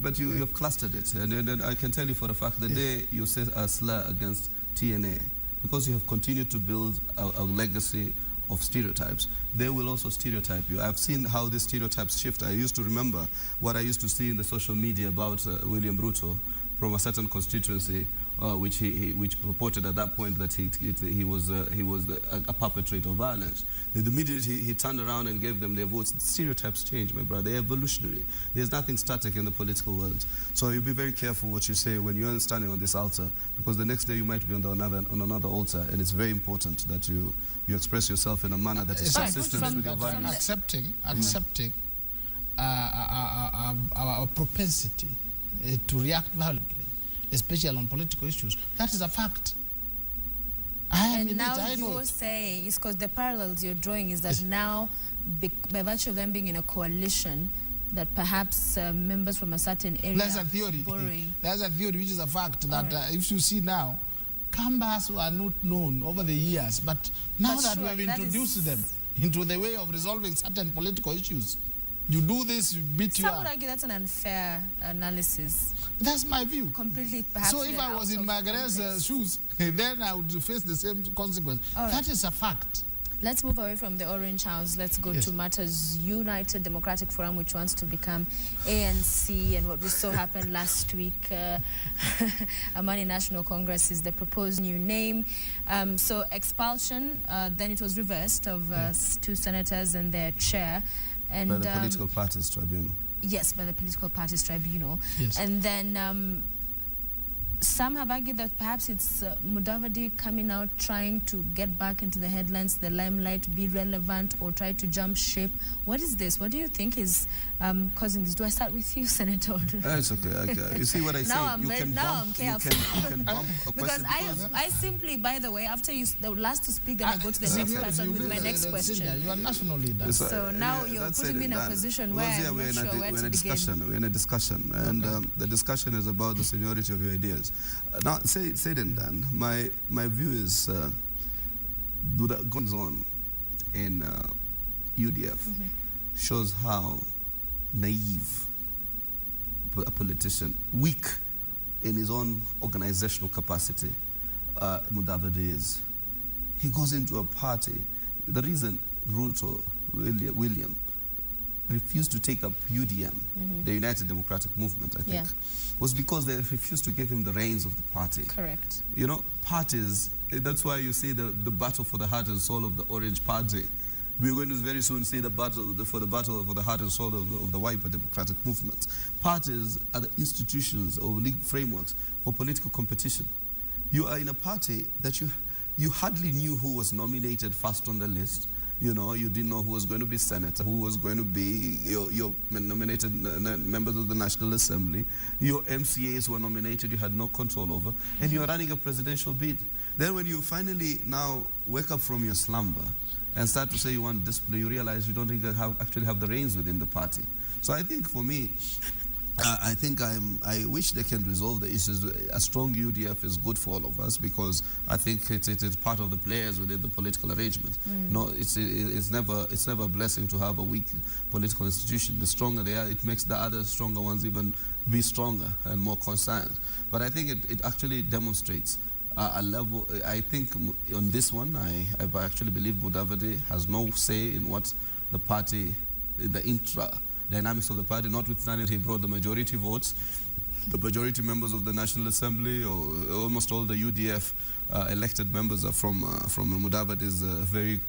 but you have clustered it. And I can tell you for a fact, the day you say a slur against TNA, because you have continued to build a legacy of stereotypes, they will also stereotype you. I've seen how these stereotypes shift. I used to remember what I used to see in the social media about William Ruto from a certain constituency, which purported at that point that he was a perpetrator of violence. The minute he turned around and gave them their votes, the stereotypes change, my brother. They're evolutionary. There's nothing static in the political world. So you be very careful what you say when you're standing on this altar, because the next day you might be on another altar, and it's very important that you express yourself in a manner that is consistent with your values. Accepting our propensity to react violently, especially on political issues. That is a fact. And now you're saying, it's because the parallels you're drawing is that now, by virtue of them being in a coalition, that perhaps members from a certain area... That's a theory. That's a theory, which is a fact, that if you see now, Kambas were not known over the years, but now that we have introduced them into the way of resolving certain political issues, you do this, you beat you up. Some would argue that's an unfair analysis. That's my view. Completely, perhaps. So if I was in Margaret's shoes, then I would face the same consequence. That is a fact. Let's move away from the Orange House. Let's go to matters. United Democratic Forum, which wants to become ANC, and what we saw happen last week. Amani National Congress is the proposed new name. So expulsion, then it was reversed of 2 senators and their chair. And, by the Political Parties Tribunal. Yes, by the Political Parties Tribunal. Yes. And then some have argued that perhaps it's Mudavadi coming out trying to get back into the headlines, the limelight, be relevant, or try to jump ship. What is this? What do you think is causing this? Do I start with you, Senator? It's okay. You see what I say? I'm careful. You can bump a because I simply, by the way, after the last to speak, then I go to the next person with my next question. You are national leader. So now you're putting me in a position where I'm not sure where to begin. We're in a discussion, and the discussion is about the seniority of your ideas. Now, said and done, my view is what goes on in UDF shows how naive a politician, weak in his own organizational capacity, Mudavadi is. He goes into a party. The reason Ruto, William, refused to take up UDM, the United Democratic Movement, I think, was because they refused to give him the reins of the party. Correct. You know, parties, that's why you see the battle for the heart and soul of the Orange Party. We're going to very soon see the battle for the heart and soul of the Wiper Democratic Movement. Parties are the institutions or legal frameworks for political competition. You are in a party that you hardly knew who was nominated first on the list. You know, you didn't know who was going to be senator, who was going to be your nominated members of the National Assembly. Your MCAs were nominated, you had no control over, and you are running a presidential bid. Then when you finally now wake up from your slumber and start to say you want discipline, you realize you don't actually have the reins within the party. So I think for me, I wish they can resolve the issues. A strong UDF is good for all of us, because I think it is part of the players within the political arrangement. No, it's never a blessing to have a weak political institution. The stronger they are, it makes the other stronger ones even be stronger and more concerned. But I think it actually demonstrates a level. I think on this one, I actually believe Mudavadi has no say in what the party, the dynamics of the party, notwithstanding he brought the majority votes. The majority members of the National Assembly, or almost all the UDF elected members, are from Mudavadi's very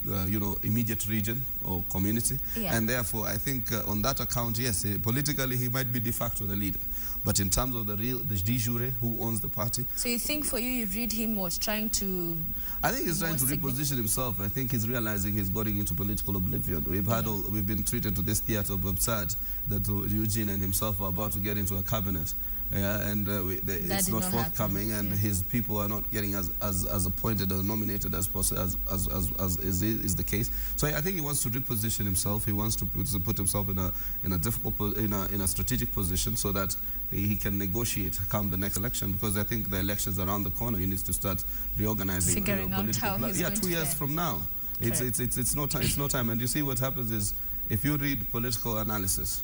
immediate region or community, and therefore I think on that account, yes, politically he might be de facto the leader, but in terms of the de jure, who owns the party. So you think for you read him was trying to... I think he's trying to reposition himself. I think he's realizing he's getting into political oblivion. We've been treated to this theater of absurd that Eugene and himself are about to get into a cabinet. And it's not forthcoming, and his people are not getting as as appointed or nominated as is the case. So I think he wants to reposition himself. He wants to put himself in a difficult in a strategic position so that he can negotiate come the next election, because I think the elections around the corner. He needs to start reorganizing. Figuring out how he's going 2 years from now. It's no time. It's no time. And you see what happens is, if you read political analysis,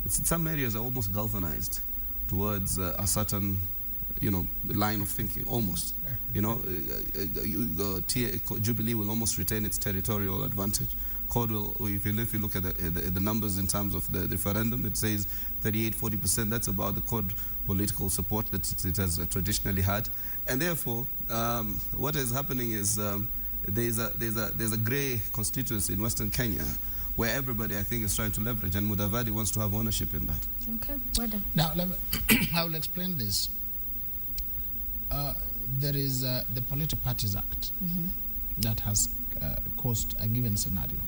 some areas are almost galvanized towards a certain, line of thinking, almost. Jubilee will almost retain its territorial advantage. CORD will, if you look at the numbers in terms of the referendum, it says 38-40%. That's about the CORD political support that it has traditionally had. And therefore, what is happening is there's a grey constituency in Western Kenya where everybody, I think, is trying to leverage, and Mudavadi wants to have ownership in that. Okay, Weda. Now, I will explain this. There is the Political Parties Act that has caused a given scenario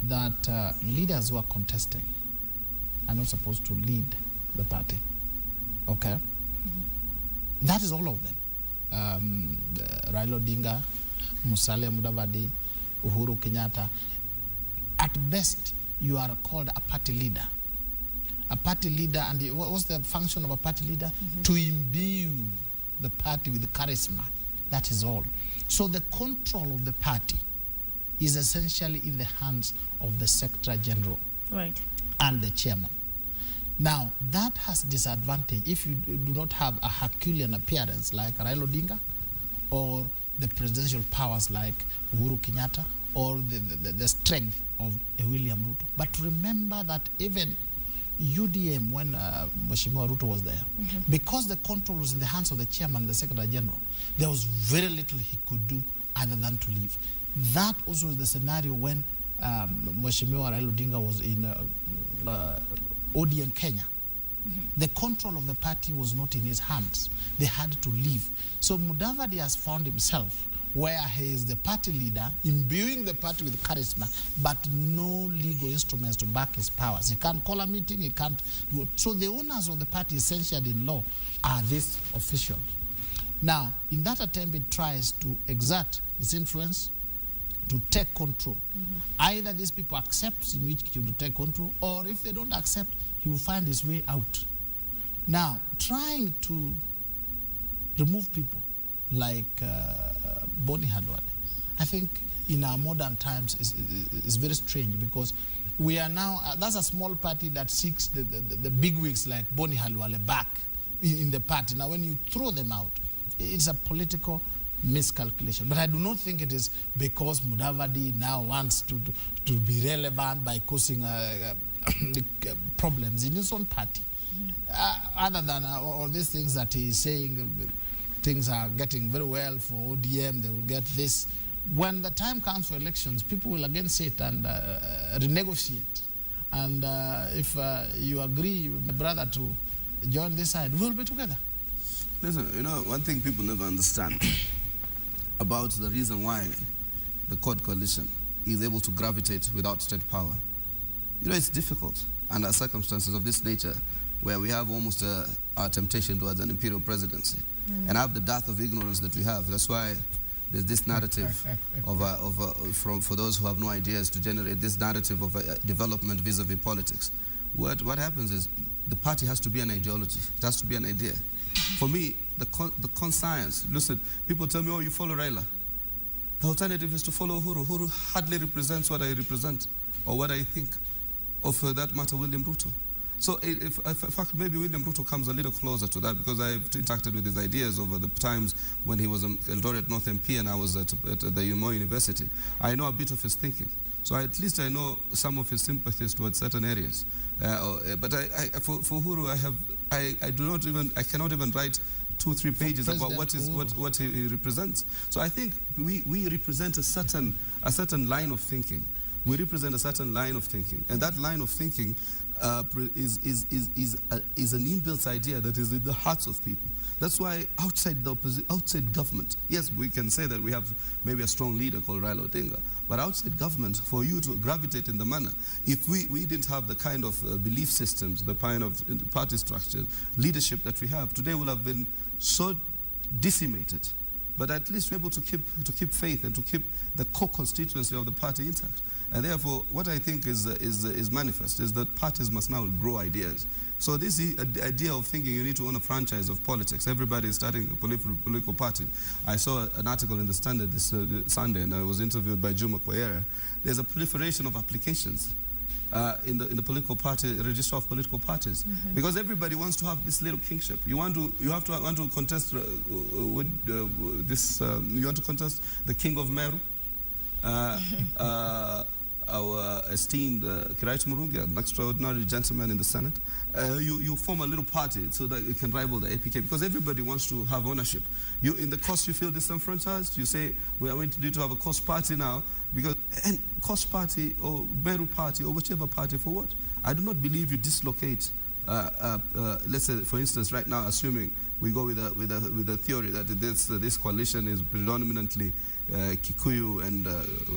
that leaders who are contesting are not supposed to lead the party. Okay? That is all of them. Raila Odinga, Musalia Mudavadi, Uhuru Kenyatta. At best, you are called a party leader. A party leader, and what's the function of a party leader? To imbue the party with charisma. That is all. So the control of the party is essentially in the hands of the Secretary General, right, and the chairman. Now, that has disadvantage if you do not have a Herculean appearance like Raila Odinga, or the presidential powers like Uhuru Kenyatta, or the strength of William Ruto. But remember that even UDM, when Mheshimiwa Ruto was there, because the control was in the hands of the chairman and the Secretary General, there was very little he could do other than to leave. That also was the scenario when Mheshimiwa Raila Odinga was in ODM Kenya. The control of the party was not in his hands. They had to leave. So Mudavadi has found himself where he is the party leader, imbuing the party with charisma, but no legal instruments to back his powers. He can't call a meeting, he can't do it. So the owners of the party, essentially in law, are these officials. Now, in that attempt, it tries to exert its influence, to take control. Either these people accept in which he will take control, or if they don't accept, he will find his way out. Now, trying to remove people like Boni Halwale, I think in our modern times is very strange, because we are now, that's a small party that seeks the bigwigs like Boni Halwale back in the party. Now, when you throw them out, it's a political miscalculation. But I do not think it is because Mudavadi now wants to be relevant by causing problems in his own party. Other than all these things that he is saying, things are getting very well for ODM, they will get this. When the time comes for elections, people will again sit and renegotiate. And if you agree, my brother, to join this side, we'll be together. Listen, one thing people never understand about the reason why the CORD coalition is able to gravitate without state power. It's difficult under circumstances of this nature, where we have almost a temptation towards an imperial presidency, and have the dearth of ignorance that we have. That's why there's this narrative for those who have no ideas, to generate this narrative of development vis-a-vis politics. What happens is the party has to be an ideology. It has to be an idea. For me, the conscience. Listen, people tell me, oh, you follow Raila. The alternative is to follow Uhuru. Uhuru hardly represents what I represent or what I think. Or for that matter, William Ruto. So in fact, maybe William Ruto comes a little closer to that, because I've interacted with his ideas over the times when he was Eldoret North MP and I was at the Moi University. I know a bit of his thinking. So at least I know some of his sympathies towards certain areas. But for Uhuru, I cannot even write 2-3 pages about what he represents. So I think we represent a certain line of thinking. We represent a certain line of thinking, and that line of thinking is an inbuilt idea that is in the hearts of people. That's why outside government, yes, we can say that we have maybe a strong leader called Raila Odinga, but outside government, for you to gravitate in the manner, if we didn't have the kind of belief systems, the kind of party structure, leadership that we have, today would have been so decimated but at least we're able to keep faith and to keep the core constituency of the party intact. And therefore, what I think is manifest is that parties must now grow ideas. So this idea of thinking you need to own a franchise of politics, everybody is starting a political party. I saw an article in the Standard this Sunday, and I was interviewed by Juma Kwayera. There's a proliferation of applications in the political party, register of political parties, because everybody wants to have this little kingship. You want to contest with this. You want to contest the king of Meru. Our esteemed Kiraitu Murungi, an extraordinary gentleman in the Senate, you form a little party so that you can rival the APK, because everybody wants to have ownership. In the coast you feel disenfranchised, you say, we are going to need to have a coast party now, because, and coast party or Meru party or whichever party for what? I do not believe you dislocate, let's say for instance right now, assuming we go with a theory that this coalition is predominantly Kikuyu and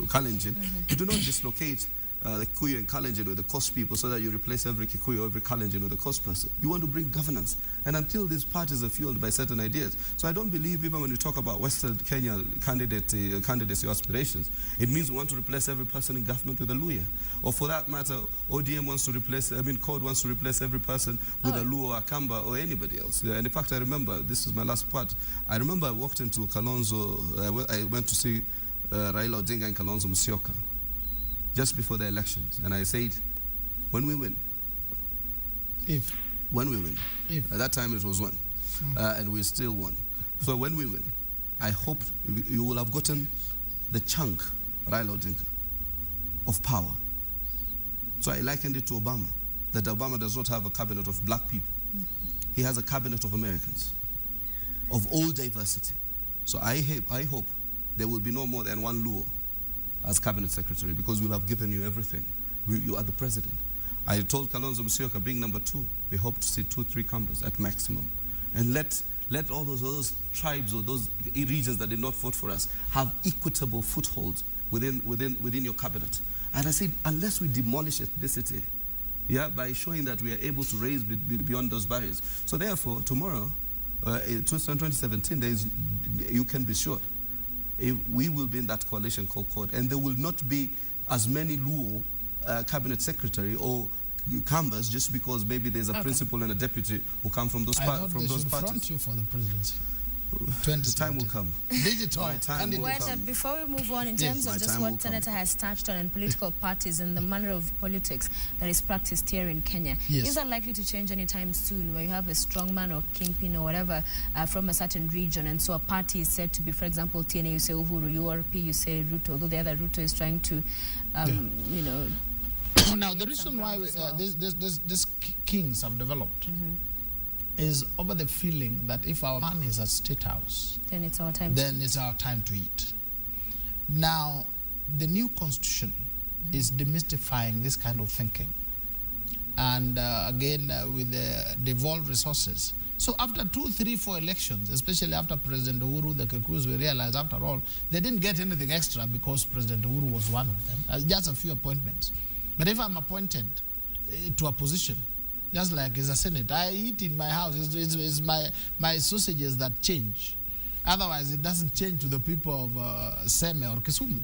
Kalenjin, you do not dislocate the Kikuyu and Kalenjin with the coast people so that you replace every Kikuyu or every Kalenjin with a coast person. You want to bring governance. And until these parties are fueled by certain ideas. So I don't believe even when we talk about Western Kenya candidacy aspirations, it means we want to replace every person in government with a Luya. Or for that matter, ODM wants to replace, CORD wants to replace every person with a Luo or Akamba or anybody else. And in fact, I remember, this is my last part, I remember I walked into Kalonzo, I went to see Raila Odinga and Kalonzo Musyoka just before the elections. And I said, when we win, when we win. At that time it was one, and we still won. So when we win, I hope you will have gotten the chunk, Raila Odinga, of power. So I likened it to Obama, that Obama does not have a cabinet of black people. He has a cabinet of Americans, of all diversity. So I hope there will be no more than one Luo as cabinet secretary, because we'll have given you everything. You are the president. I told Kalonzo Musyoka, being number 2, we hope to see 2-3 Kambas at maximum. And let all those tribes or those regions that did not vote for us have equitable footholds within your cabinet. And I said, unless we demolish ethnicity, by showing that we are able to raise beyond those barriers. So therefore, tomorrow, in 2017, you can be sure, we will be in that coalition called CORD, and there will not be as many Luo cabinet secretary or Kambas just because maybe there's a principal and a deputy who come from those parties. Front you for the presidency. The time will come. Digital. Before we move on, in terms of just what Senator has touched on and political parties and the manner of politics that is practiced here in Kenya, is that likely to change anytime soon, where you have a strongman or kingpin or whatever from a certain region, and so a party is said to be, for example, TNA, you say Uhuru, URP, you say Ruto, although the other Ruto is trying to, you know... Now, the reason why these kings have developed is over the feeling that if our man is at State House, then it's our time. To eat. Now, the new constitution is demystifying this kind of thinking, and again with the devolved resources. So after 2, 3, 4 elections, especially after President Uhuru, the Kikuyus, we realized after all they didn't get anything extra because President Uhuru was one of them. Just a few appointments. But if I'm appointed to a position, just like as a Senate, I eat in my house. It's my sausages that change. Otherwise, it doesn't change to the people of Seme or Kisumu.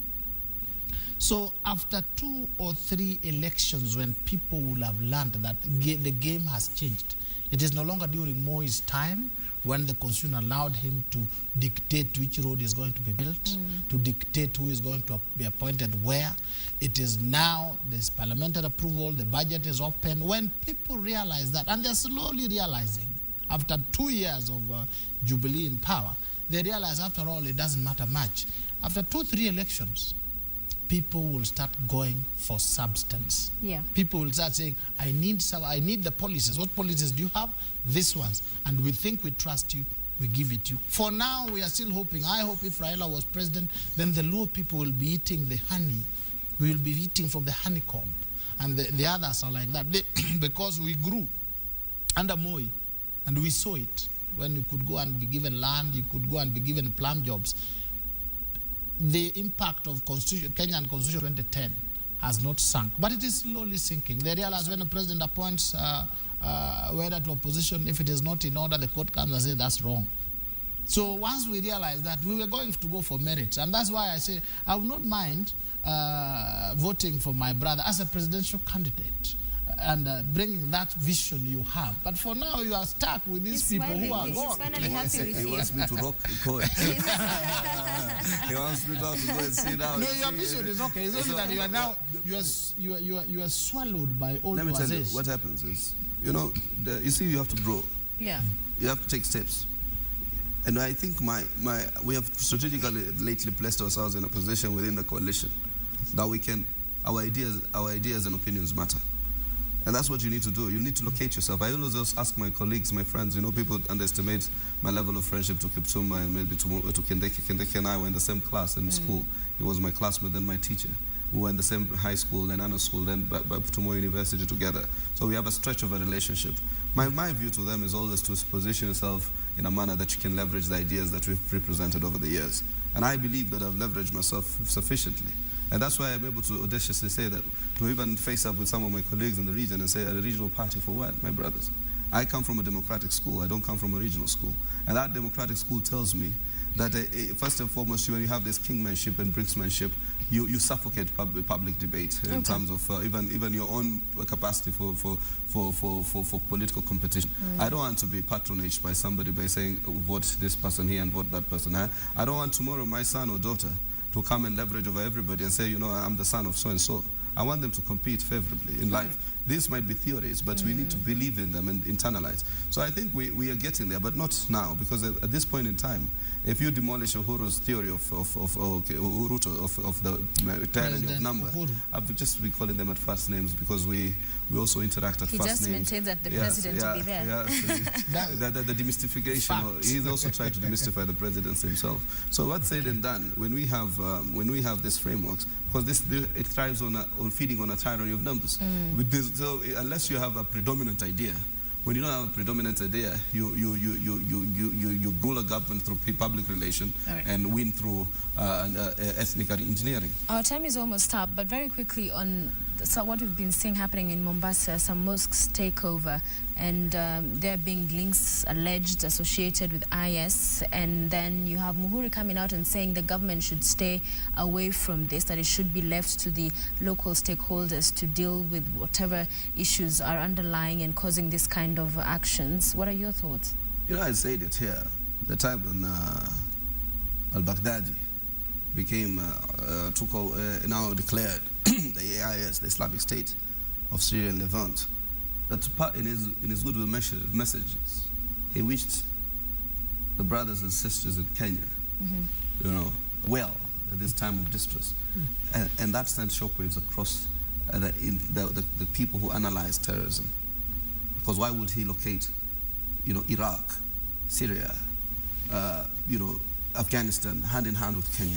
So after 2 or 3 elections, when people will have learned that the game has changed, it is no longer during Moi's time when the constitution allowed him to dictate which road is going to be built, to dictate who is going to be appointed where. It is now, there's parliamentary approval, the budget is open. When people realize that, and they're slowly realizing, after 2 years of Jubilee in power, they realize after all it doesn't matter much. After 2, 3 elections, people will start going for substance. People will start saying, I need the policies. What policies do you have? These ones. And we think we trust you, we give it to you. For now, we are still hoping. I hope if Raila was president, then the Luo people will be eating the honey. We will be eating from the honeycomb. And the others are like that. Because we grew under Moi, and we saw it. When you could go and be given land, you could go and be given plum jobs. The impact of Kenyan Constitution 2010 has not sunk, but it is slowly sinking. They realize when the president appoints Weda to a position, if it is not in order, the court comes and says that's wrong. So once we realized that, we were going to go for merit. And that's why I say I would not mind voting for my brother as a presidential candidate and bringing that vision you have. But for now, you are stuck with these people who are gone. Finally happy with He you. wants me to rock the coin. He wants me to go and sit down. No, your vision is okay. It's only that you are now, you are swallowed by all Let me tell you, what happens is, you know, you see, you have to grow. Yeah. You have to take steps. And I think we have strategically lately placed ourselves in a position within the coalition that we can, our ideas and opinions matter. And that's what you need to do. You need to locate yourself. I always just ask my colleagues, my friends, you know, people underestimate my level of friendship to Kipsuma and maybe to Kendeke. Kendeke and I were in the same class in school. He was my classmate, then my teacher. We were in the same high school, then Anna school, then Putumo University together. So we have a stretch of a relationship. My view to them is always to position yourself in a manner that you can leverage the ideas that we've represented over the years. And I believe that I've leveraged myself sufficiently. And that's why I'm able to audaciously say that, to even face up with some of my colleagues in the region and say, a regional party for what, my brothers? I come from a democratic school. I don't come from a regional school. And that democratic school tells me that first and foremost, when you have this kingmanship and brinksmanship, you suffocate public debate in terms of even your own capacity for political competition. I don't want to be patronaged by somebody by saying, vote this person here and vote that person. I don't want tomorrow my son or daughter to come and leverage over everybody and say, you know, I'm the son of so-and-so. I want them to compete favorably in life. These might be theories, but we need to believe in them and internalize. So I think we are getting there, but not now, because at this point in time, if you demolish Uhuru's theory of the tyranny of number, I've just been calling them at first names because we also interact at first names. He just maintains that the president to be there. The demystification. He's also trying to demystify the presidency himself. So what's said and done, when we have these frameworks, because it thrives on feeding on a tyranny of numbers. So unless you have a predominant idea, when you don't have a predominant idea, you rule a government through public relation and win through ethnic engineering. Our time is almost up, but very quickly on what we've been seeing happening in Mombasa, some mosques takeover, and there being links alleged associated with IS, and then you have Muhuri coming out and saying the government should stay away from this, that it should be left to the local stakeholders to deal with whatever issues are underlying and causing this kind of actions. What are your thoughts? You know, I said it here, the time when al-Baghdadi became, now declared the AIS, the Islamic State of Syria and Levant, that in his goodwill messages, he wished the brothers and sisters in Kenya, you know, well at this time of distress, and that sent shockwaves across the people who analyze terrorism. Because why would he locate, you know, Iraq, Syria, you know, Afghanistan, hand in hand with Kenya?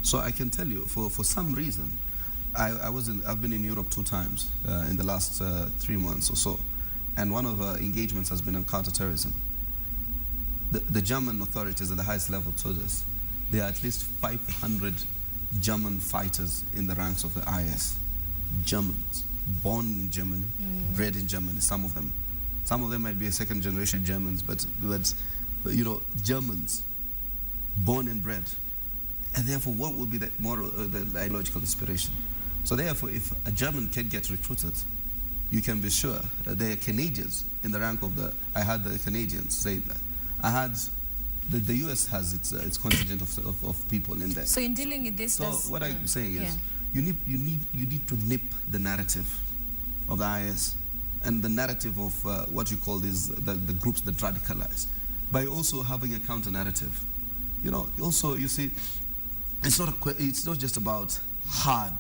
So I can tell you, for some reason, I've been in Europe 2 times in the last 3 months or so, and one of our engagements has been on counterterrorism. The German authorities at the highest level told us there are at least 500 German fighters in the ranks of the IS. Germans, born in Germany, bred in Germany, some of them. Some of them might be second-generation Germans, but you know, Germans, born and bred. And therefore, what would be the moral, the ideological inspiration? So therefore, if a German can get recruited, you can be sure they are Canadians in the rank of the, I had the Canadians say that. I had, the US has its contingent of people in there. So in dealing with this, so what I'm saying is, you need to nip the narrative of the IS and the narrative of what you call the groups that radicalize, by also having a counter narrative. You know, also you see, it's not just about hard,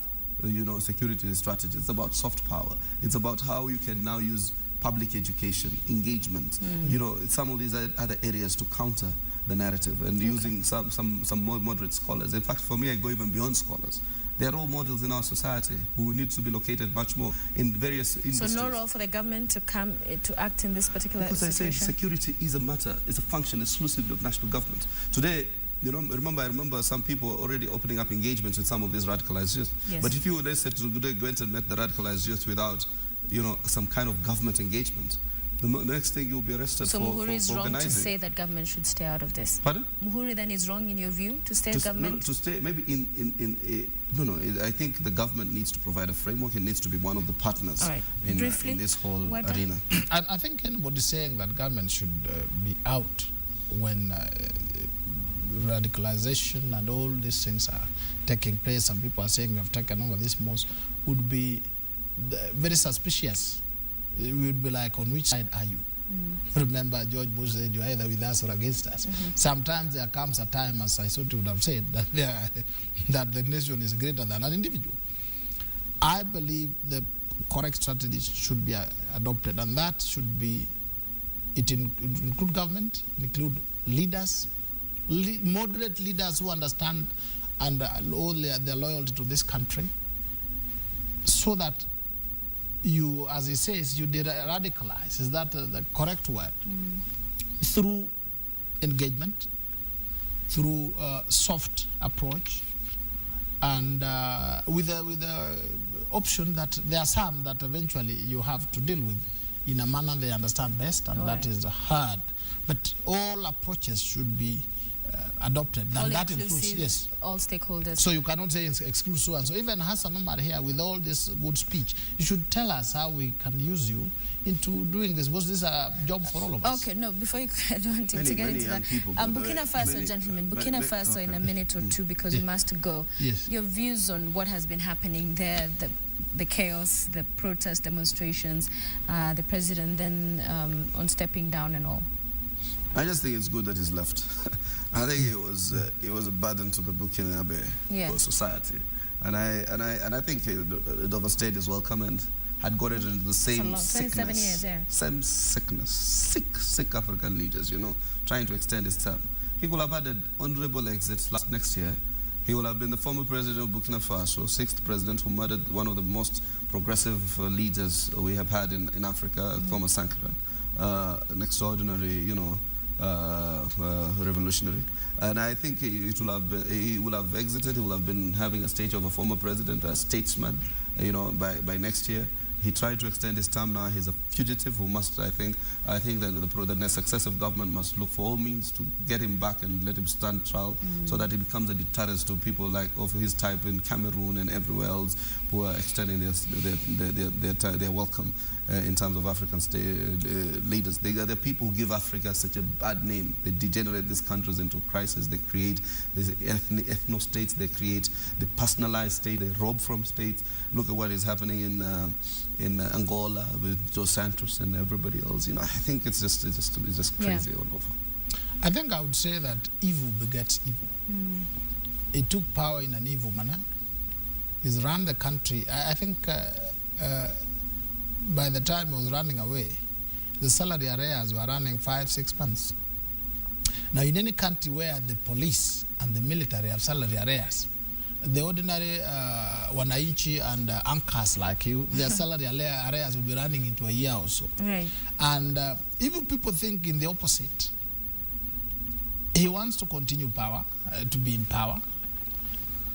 you know, security strategy. It's about soft power. It's about how you can now use public education, engagement, you know, some of these other areas to counter the narrative, and using some more moderate scholars. In fact, for me, I go even beyond scholars. There are role models in our society who need to be located much more in various industries. So no role for the government to come to act in this particular situation? Because I say security is a matter, is a function exclusively of national government. Today, you know, I remember some people already opening up engagements with some of these radicalized youth. Yes. But if you would have said today, went and met the radicalized youth without, you know, some kind of government engagement, the next thing you'll be arrested so for Muhuri is wrong organizing. to say that government should stay out of this. Pardon? Muhuri then is wrong in your view to stay government? No, to stay, maybe no, I think the government needs to provide a framework. It needs to be one of the partners in this whole arena. I think anybody saying that government should be out when radicalization and all these things are taking place and people are saying we have taken over this mosque would be very suspicious. It would be like, on which side are you? Remember, George Bush said, you're either with us or against us. Sometimes there comes a time, as I sort of would have said, that the nation is greater than an individual. I believe the correct strategy should be adopted, and that should be, include government, include leaders, moderate leaders who understand and owe their loyalty to this country, so that you, as he says, you radicalize, is that the correct word? Through engagement, through soft approach, and with the option that there are some that eventually you have to deal with in a manner they understand best, and that is hard. But all approaches should be adopted. All that includes, yes, all stakeholders. So you cannot say exclude so and so. Even Hassan Omar here, with all this good speech, you should tell us how we can use you into doing this. Was this a job for all of us? Okay, no, before you get into that, Burkina Faso, gentlemen, Burkina Faso in a minute or two, because we must go. Yes. Your views on what has been happening there, the chaos, the protest demonstrations, the president then on stepping down and all. I just think it's good that he's left. I think it was a burden to the Burkinabe society, and I think it overstayed his welcome and had got it into the same sickness, 27 years, same sickness, sick African leaders, trying to extend his term. He could have had an honorable exit next year. He will have been the former president of Burkina Faso, 6th president who murdered one of the most progressive leaders we have had in Africa, Thomas Sankara, an extraordinary, revolutionary. And I think he will have exited. He will have been having a stage of a former president, a statesman, by next year. He tried to extend his term. Now he's a fugitive who must, I think that the successive government must look for all means to get him back and let him stand trial, so that it becomes a deterrent to people of his type in Cameroon and everywhere else who are extending their welcome in terms of African leaders. They are the people who give Africa such a bad name. They degenerate these countries into crisis. They create these ethno-states. They create the personalized state. They rob from states. Look at what is happening in Angola with Dos Santos and everybody else. I think it's just crazy all over. I think I would say that evil begets evil. It took power in an evil manner. He's run the country. I think by the time he was running away, the salary arrears were running 5-6 months. Now, in any country where the police and the military have salary arrears, the ordinary wananchi and anchors like you, their salary arrears will be running into a year or so. Right. And even people think in the opposite. He wants to continue power, to be in power.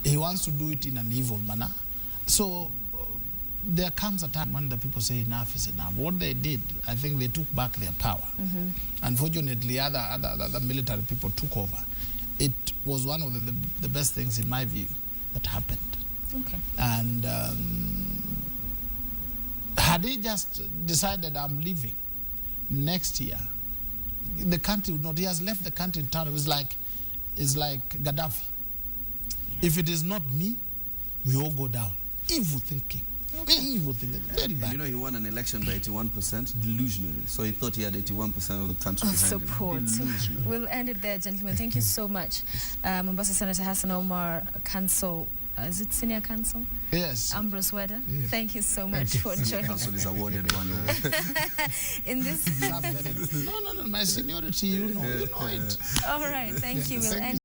He wants to do it in an evil manner. So there comes a time when the people say enough is enough. What they did, I think they took back their power. Unfortunately, other military people took over. It was one of the best things, in my view, that happened. Okay. And had he just decided, I'm leaving next year, the country would not. He has left the country in town. It's like Gaddafi. If it is not me, we all go down. Evil thinking. Okay. Evil thinking. Very bad. He won an election by 81%, delusionary. So he thought he had 81% of the country behind support. Him. We'll end it there, gentlemen. Thank you so much. Mombasa Senator Hassan Omar, Council. Is it Senior Council? Yes. Ambrose Weda, thank you so much for joining. Council is awarded one. In this. No, my seniority, you know it. All right, thank you. We'll end.